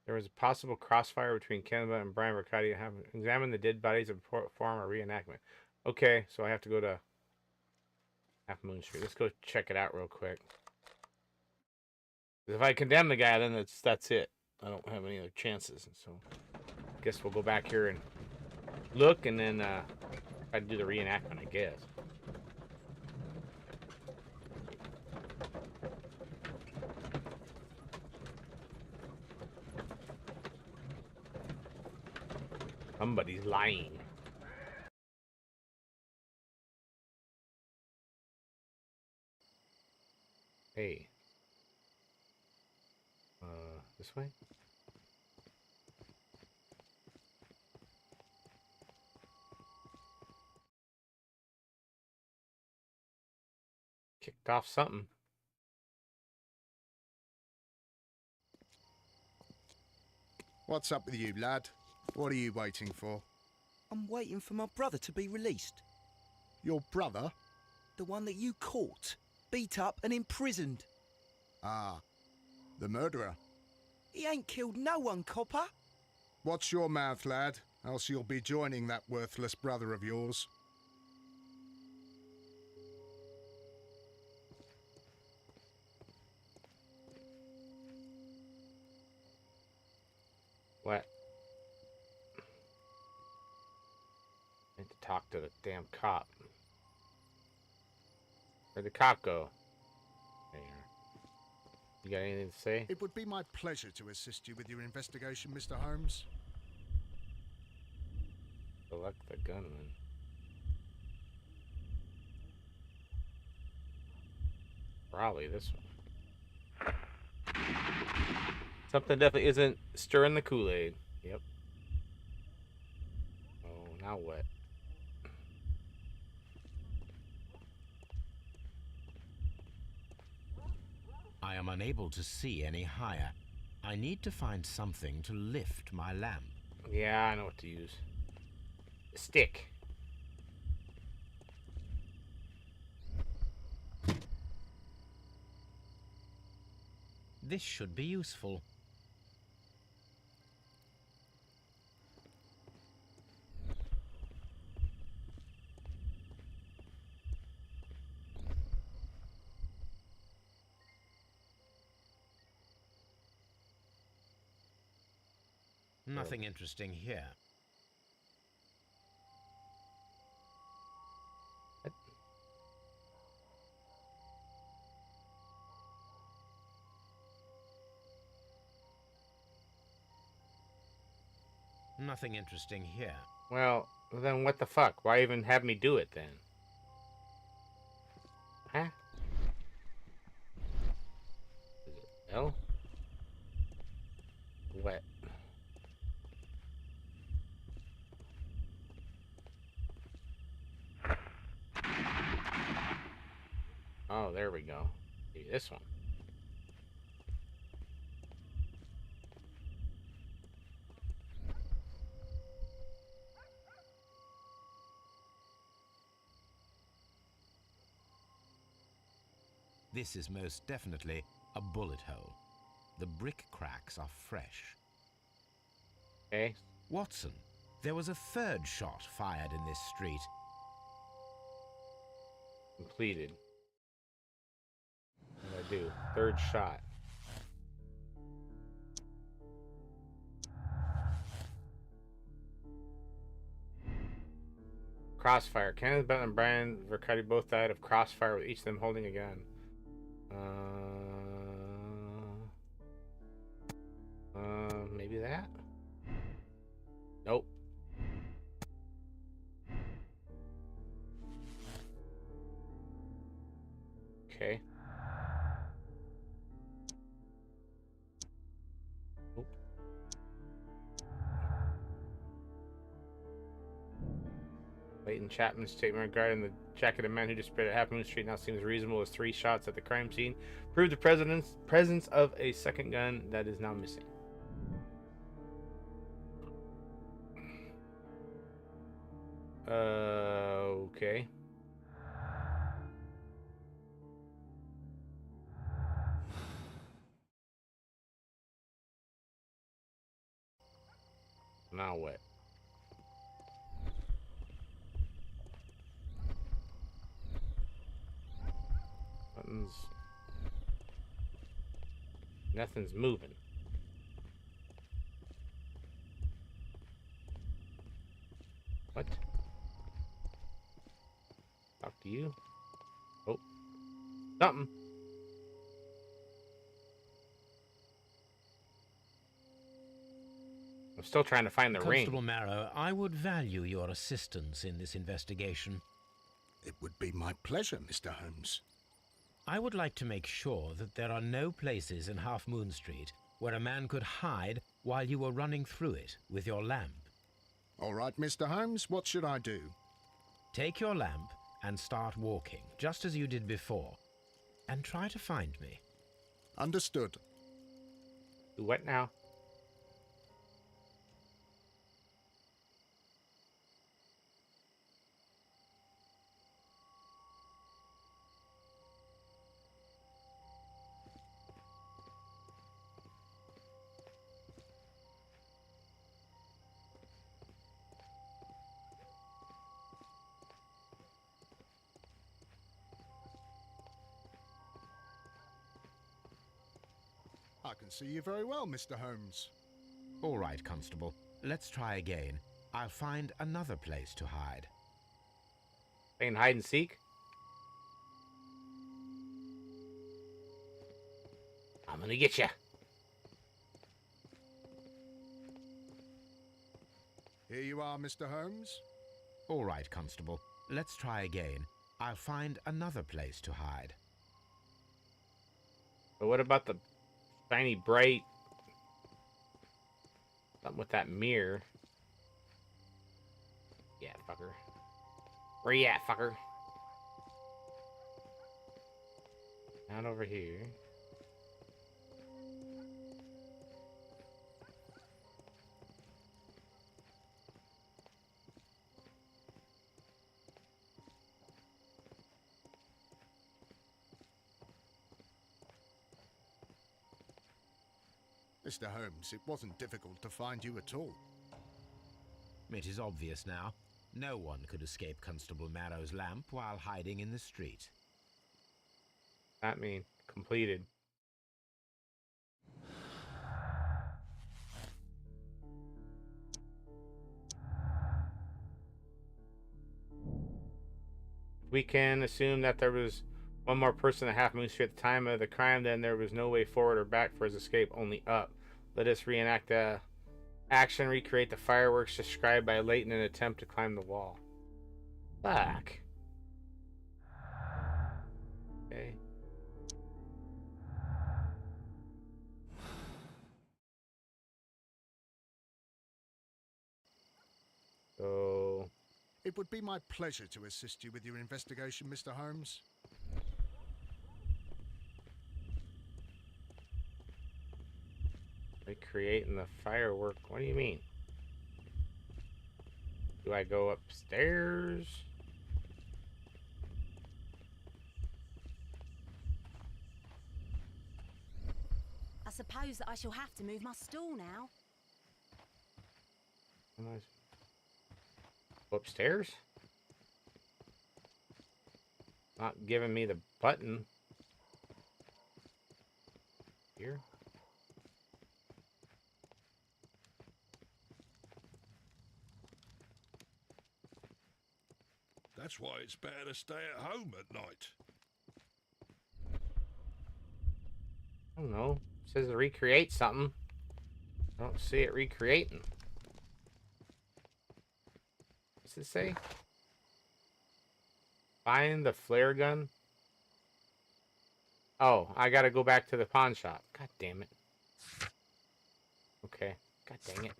There was a possible crossfire between Canada and Brian Vercotti. Have examined the dead bodies and perform a reenactment. Okay, so I have to go to Half Moon Street. Let's go check it out real quick. If I condemn the guy, then that's it. I don't have any other chances. So I guess we'll go back here and look, and then try to do the reenactment, I guess. Somebody's lying. Hey. This way? Kicked off something. What's up with you, lad? What are you waiting for? I'm waiting for my brother to be released. Your brother? The one that you caught. beat up and imprisoned. Ah, the murderer. He ain't killed no one, copper. Watch your mouth, lad, else you'll be joining that worthless brother of yours. What? I need to talk to the damn cop. Where'd the cop go? There. You got anything to say? It would be my pleasure to assist you with your investigation, Mr. Holmes. Select the gunman. Probably this one. Something definitely isn't stirring the Kool-Aid. Yep. Oh, now what? I am unable to see any higher. I need to find something to lift my lamp. Yeah, I know what to use. A stick. This should be useful. Nothing interesting here. Nothing interesting here. Well, then what the fuck? Why even have me do it then? Huh? Is it L? What? Oh, there we go. See this one. This is most definitely a bullet hole. The brick cracks are fresh. Okay. Watson, there was a third shot fired in this street. Completed. What do I do? Third shot. Crossfire. Kenneth, Bennett, and Brian Vercutti both died of crossfire, with each of them holding a gun. Maybe that? Nope. Okay. Nope. Leighton Chapman's statement regarding the jacket of men who disappeared at Half Moon Street now seems reasonable, as 3 shots at the crime scene proved the presence of a second gun that is now missing. Okay. Now what? Nothing's moving. What? Talk to you? Oh. Something. I'm still trying to find the Constable ring. Marrow, I would value your assistance in this investigation. It would be my pleasure, Mr. Holmes. I would like to make sure that there are no places in Half Moon Street where a man could hide while you were running through it with your lamp. All right, Mr. Holmes, what should I do? Take your lamp and start walking, just as you did before, and try to find me. Understood. Do what now? I can see you very well, Mr. Holmes. All right, Constable. Let's try again. I'll find another place to hide. Playing hide and seek? I'm gonna get you. Here you are, Mr. Holmes. All right, Constable. Let's try again. I'll find another place to hide. But what about the shiny bright... Something with that mirror. Yeah, fucker. Where you at, fucker? Not over here. Mr. Holmes, it wasn't difficult to find you at all. It is obvious now. No one could escape Constable Marrow's lamp while hiding in the street. That mean completed. We can assume that there was one more person at Half Moon Street at the time of the crime, then there was no way forward or back for his escape, only up. Let us reenact the action, recreate the fireworks described by Leighton in an attempt to climb the wall. Fuck. Okay. So... It would be my pleasure to assist you with your investigation, Mr. Holmes. Recreating the firework? What do you mean? Do I go upstairs? I suppose that I shall have to move my stool now. Go upstairs? Not giving me the button. Here? That's why it's better to stay at home at night. I don't know. It says to recreate something. I don't see it recreating. What's it say? Find the flare gun? Oh, I gotta go back to the pawn shop. God damn it. Okay. God dang it.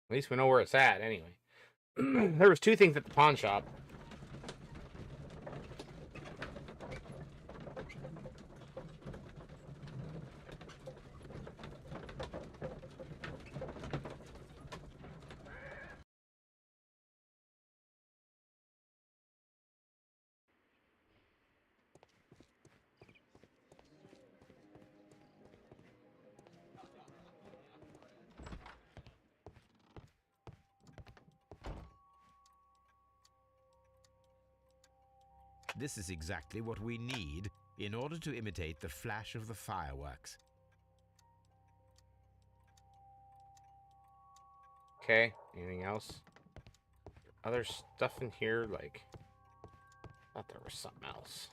At least we know where it's at, anyway. There was two things at the pawn shop. This is exactly what we need in order to imitate the flash of the fireworks. Okay, anything else? Other stuff in here, like... I thought there was something else.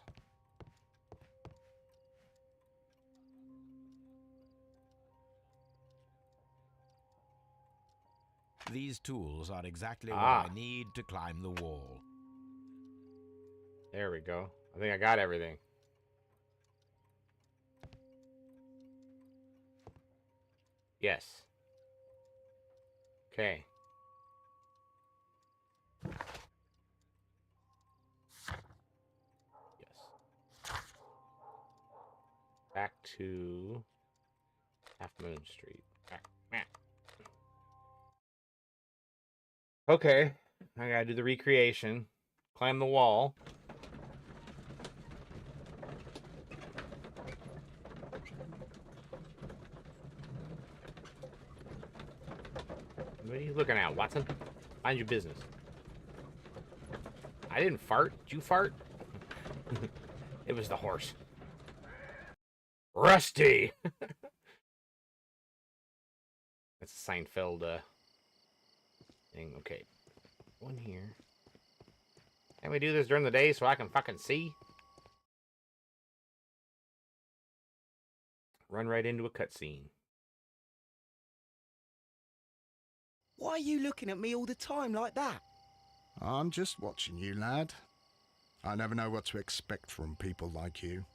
These tools are exactly what I need to climb the wall. There we go. I think I got everything. Yes. Okay. Yes. Back to Half Moon Street. Okay. I gotta do the recreation. Climb the wall. What are you looking at, Watson? Mind your business. I didn't fart. Did you fart? It was the horse. Rusty. That's a Seinfeld thing. Okay. One here. Can we do this during the day so I can fucking see? Run right into a cutscene. Why are you looking at me all the time like that? I'm just watching you, lad. I never know what to expect from people like you.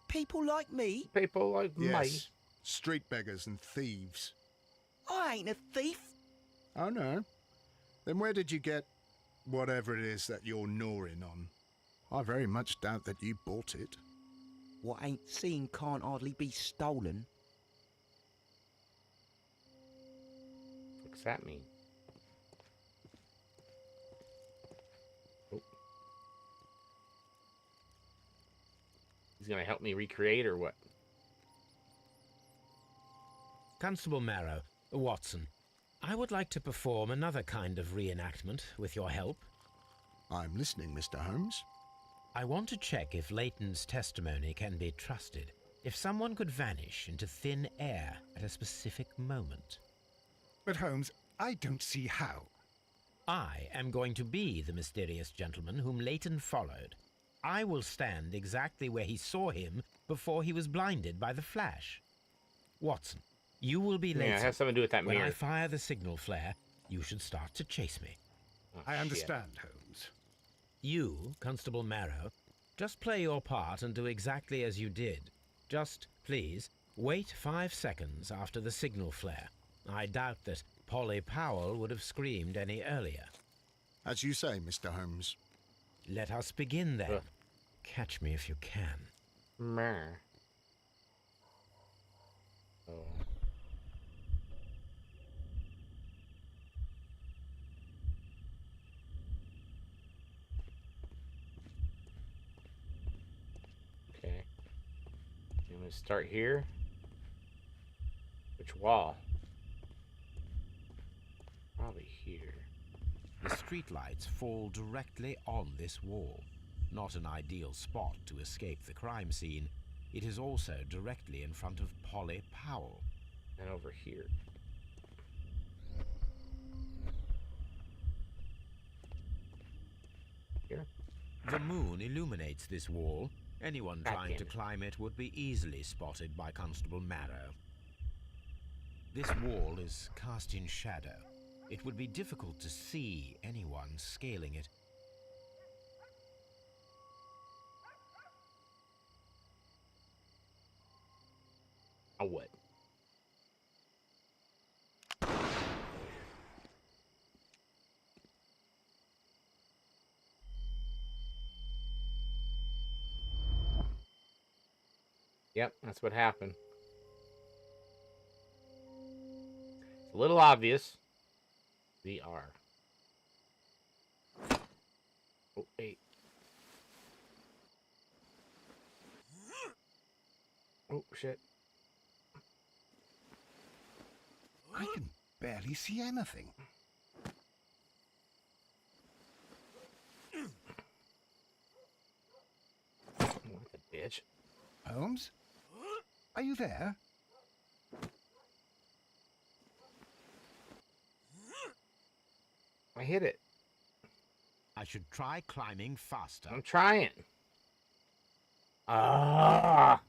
People like me? People like me. Yes, street beggars and thieves. I ain't a thief. Oh, no? Then where did you get whatever it is that you're gnawing on? I very much doubt that you bought it. What ain't seen can't hardly be stolen. What's that mean? Oh. He's gonna help me recreate or what? Constable Marrow, Watson, I would like to perform another kind of reenactment with your help. I'm listening, Mr. Holmes. I want to check if Leighton's testimony can be trusted. If someone could vanish into thin air at a specific moment. But Holmes, I don't see how. I am going to be the mysterious gentleman whom Leighton followed. I will stand exactly where he saw him before he was blinded by the flash. Watson, you will be Leighton. Yeah, it has something to do with that When mirror. I fire the signal flare, you should start to chase me. Oh, I shit. understand, Holmes. You, Constable Marrow, just play your part and do exactly as you did. Just, please, wait 5 seconds after the signal flare. I doubt that Polly Powell would have screamed any earlier. As you say, Mr. Holmes. Let us begin then. Ugh. Catch me if you can. Mer. Oh. Okay. I'm gonna start here. Which wall? Probably here. The streetlights fall directly on this wall. Not an ideal spot to escape the crime scene. It is also directly in front of Polly Powell. And over here. Here? The moon illuminates this wall. Anyone Back trying to in. climb it would be easily spotted by Constable Marrow. This wall is cast in shadow. It would be difficult to see anyone scaling it. Oh, what? Yep, that's what happened. It's a little obvious. VR. Oh, hey. Oh, shit. I can barely see anything. What the bitch? Holmes? Are you there? I hit it. I should try climbing faster. I'm trying. Ah.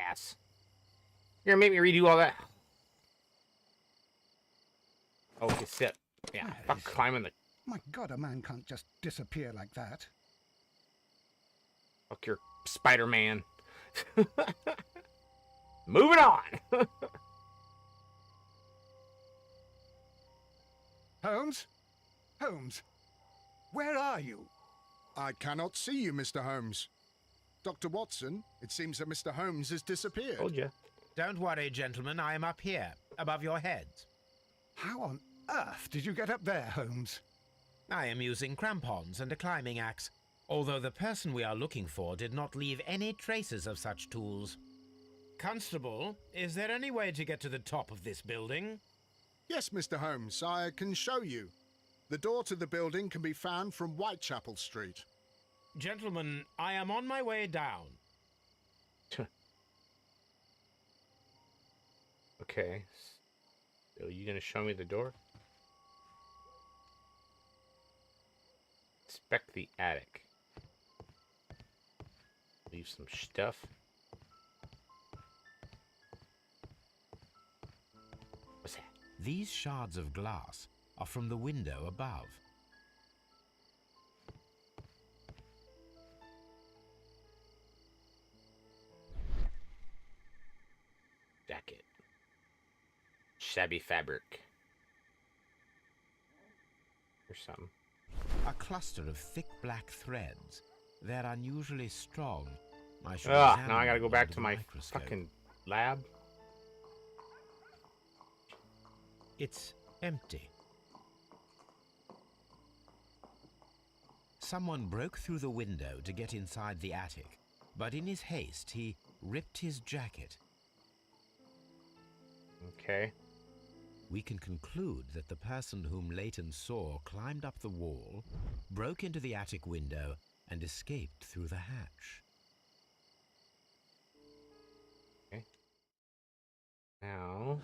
Ass. You're gonna make me redo all that. Oh, you sit. Yeah, Where fuck is- climbing the. My God, a man can't just disappear like that. Fuck your Spider-Man. Moving on. Holmes? Holmes? Where are you? I cannot see you, Mr. Holmes. Dr. Watson, it seems that Mr. Holmes has disappeared. Told you. Don't worry, gentlemen. I am up here, above your heads. How on earth did you get up there, Holmes? I am using crampons and a climbing axe, although the person we are looking for did not leave any traces of such tools. Constable, is there any way to get to the top of this building? Yes, Mr. Holmes, I can show you. The door to the building can be found from Whitechapel Street. Gentlemen, I am on my way down. Okay. So you gonna show me the door? Inspect the attic. Leave some stuff. What's that? These shards of glass are from the window above. Jacket. Shabby fabric. Or something. A cluster of thick black threads. They're unusually strong. I should Ugh, examine now I gotta them go back under to the my microscope. fucking lab. It's empty. Someone broke through the window to get inside the attic, but in his haste, he ripped his jacket. Okay. We can conclude that the person whom Leighton saw climbed up the wall, broke into the attic window, and escaped through the hatch. Okay. Now.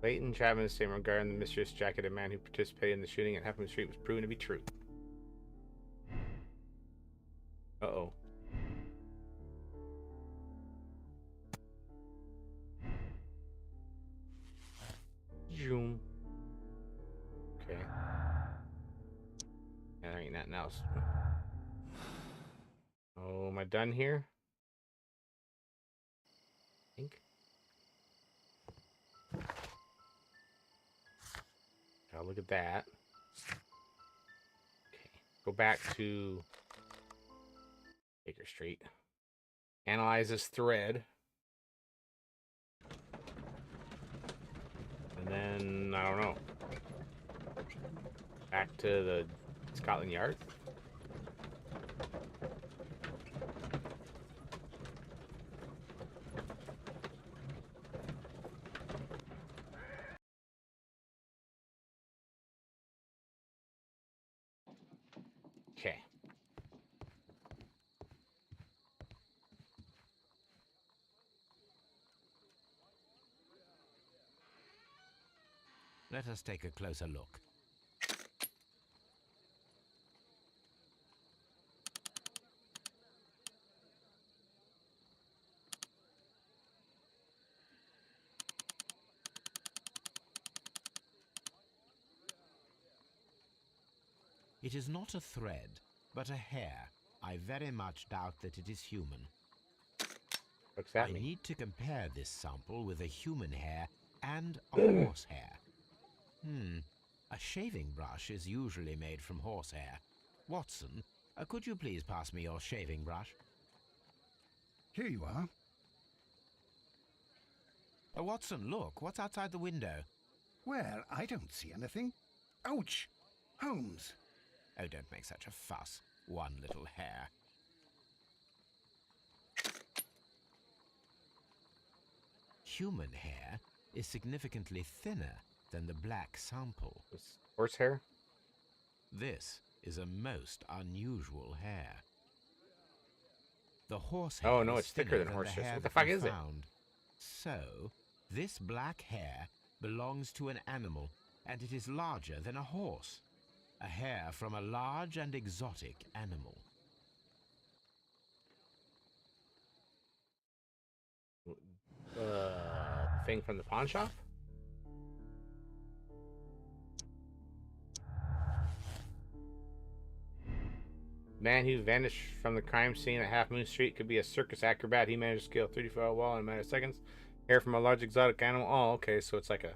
Leighton Chapman's statement regarding the mysterious jacketed man who participated in the shooting at Halfmoon Street was proven to be true. Uh-oh. Zoom. Okay. Yeah, there ain't nothing else. Oh, am I done here? I think. Oh, look at that. Okay. Go back to Baker Street. Analyze this thread. And then, I don't know. Back to the Scotland Yard. Okay. Let us take a closer look. It is not a thread, but a hair. I very much doubt that it is human. What's that I mean? need to compare this sample with a human hair and a horse hair. A shaving brush is usually made from horsehair. Watson, could you please pass me your shaving brush? Here you are. Watson, look, what's outside the window? Well, I don't see anything. Ouch! Holmes! Oh, don't make such a fuss. One little hair. Human hair is significantly thinner than the black sample. This horsehair? This is a most unusual hair. The horsehair Oh, no, is it's thicker thinner than the horsehair. hair What the that fuck we is it? found. So, this black hair belongs to an animal, and it is larger than a horse. A hair from a large and exotic animal. Thing from the pawn shop? Man who vanished from the crime scene at Half Moon Street could be a circus acrobat. He managed to scale a 30-foot wall in a matter of seconds. Hair from a large exotic animal. Oh, okay, so it's like a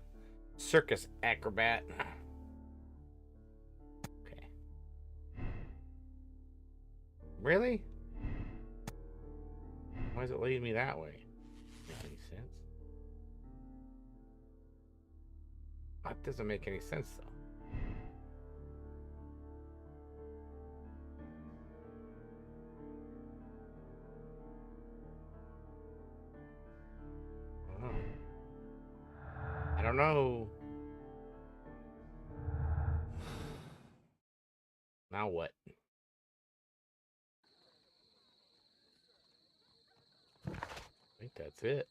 circus acrobat. Okay. Really? Why is it leading me that way? Make any sense? That doesn't make any sense, though. I don't know. Now what? I think that's it.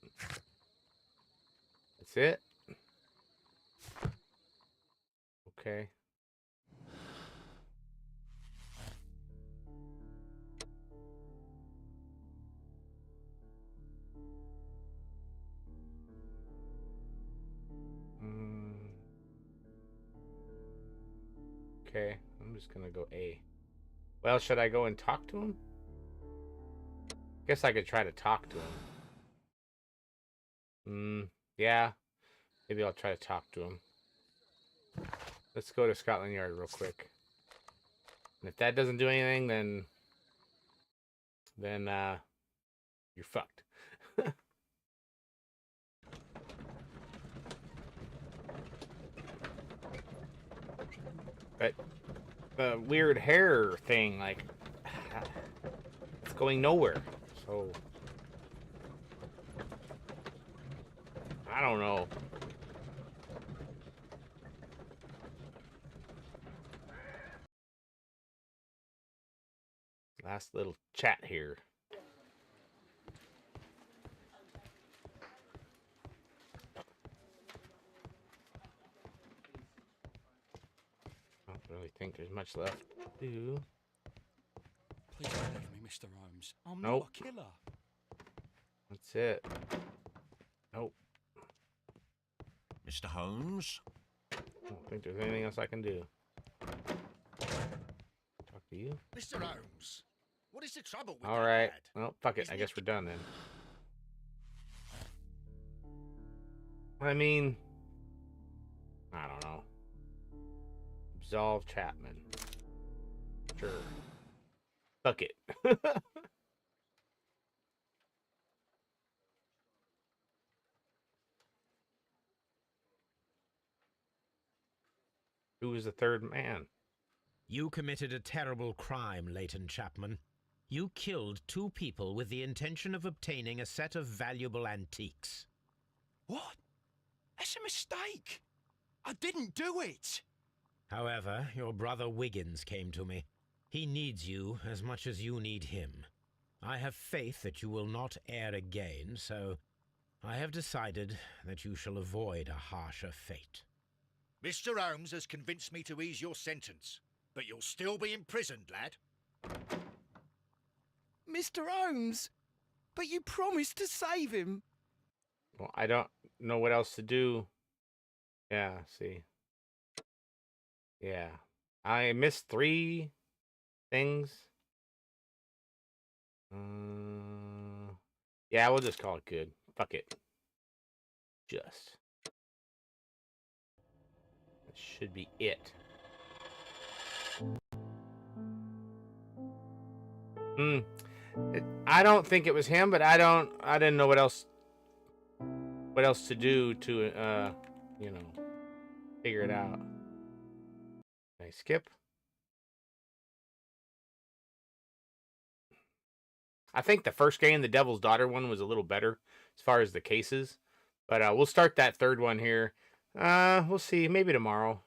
That's it? Okay. Okay, I'm just gonna go A. Well, should I go and talk to him? Guess I could try to talk to him. Yeah. Maybe I'll try to talk to him. Let's go to Scotland Yard real quick. And if that doesn't do anything, then you're fucked. But the weird hair thing, like, it's going nowhere. So I don't know. Last little chat here. I don't really think there's much left to do. Please believe me, Mr. Holmes. I'm Nope. not a killer. That's it. Nope. Mr. Holmes? I don't think there's anything else I can do. Talk to you. Mr. Holmes, what is the trouble with All that right. lad? Well, fuck it. Isn't I guess it- we're done then. I mean, I don't know. Absolve Chapman. Sure. Fuck it. Who was the third man? You committed a terrible crime, Leighton Chapman. You killed 2 people with the intention of obtaining a set of valuable antiques. What? That's a mistake. I didn't do it. However, your brother Wiggins came to me. He needs you as much as you need him. I have faith that you will not err again, so I have decided that you shall avoid a harsher fate. Mr. Holmes has convinced me to ease your sentence, but you'll still be imprisoned, lad. Mr. Holmes, but you promised to save him. Well, I don't know what else to do. Yeah, see. Yeah. I missed 3 things. Yeah, we'll just call it good. Fuck it. Just. That should be it. I don't think it was him, but I didn't know what else to do to you know, figure it out. Can I skip? I think the first game, the Devil's Daughter one, was a little better as far as the cases. But we'll start that third one here. We'll see. Maybe tomorrow.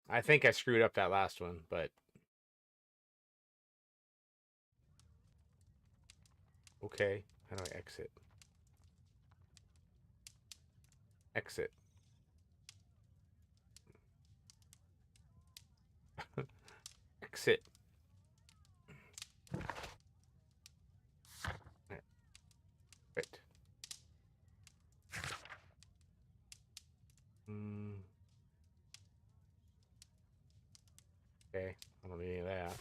I think I screwed up that last one, but... Okay. How do I exit? Exit. Exit. Right. Okay. I don't need any of that.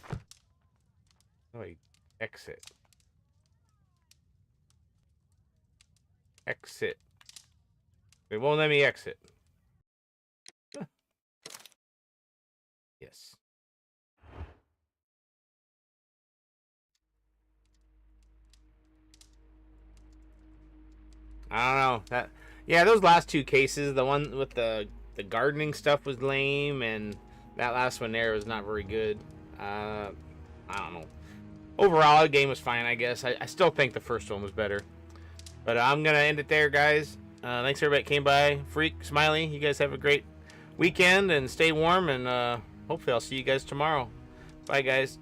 How do I exit? Exit. It won't let me exit. Yes. I don't know. Yeah, those last 2 cases, the one with the gardening stuff was lame, and that last one there was not very good. I don't know. Overall, the game was fine, I guess. I still think the first one was better. But I'm going to end it there, guys. Thanks everybody that came by. Freak, Smiley, you guys have a great weekend and stay warm, and hopefully I'll see you guys tomorrow. Bye, guys.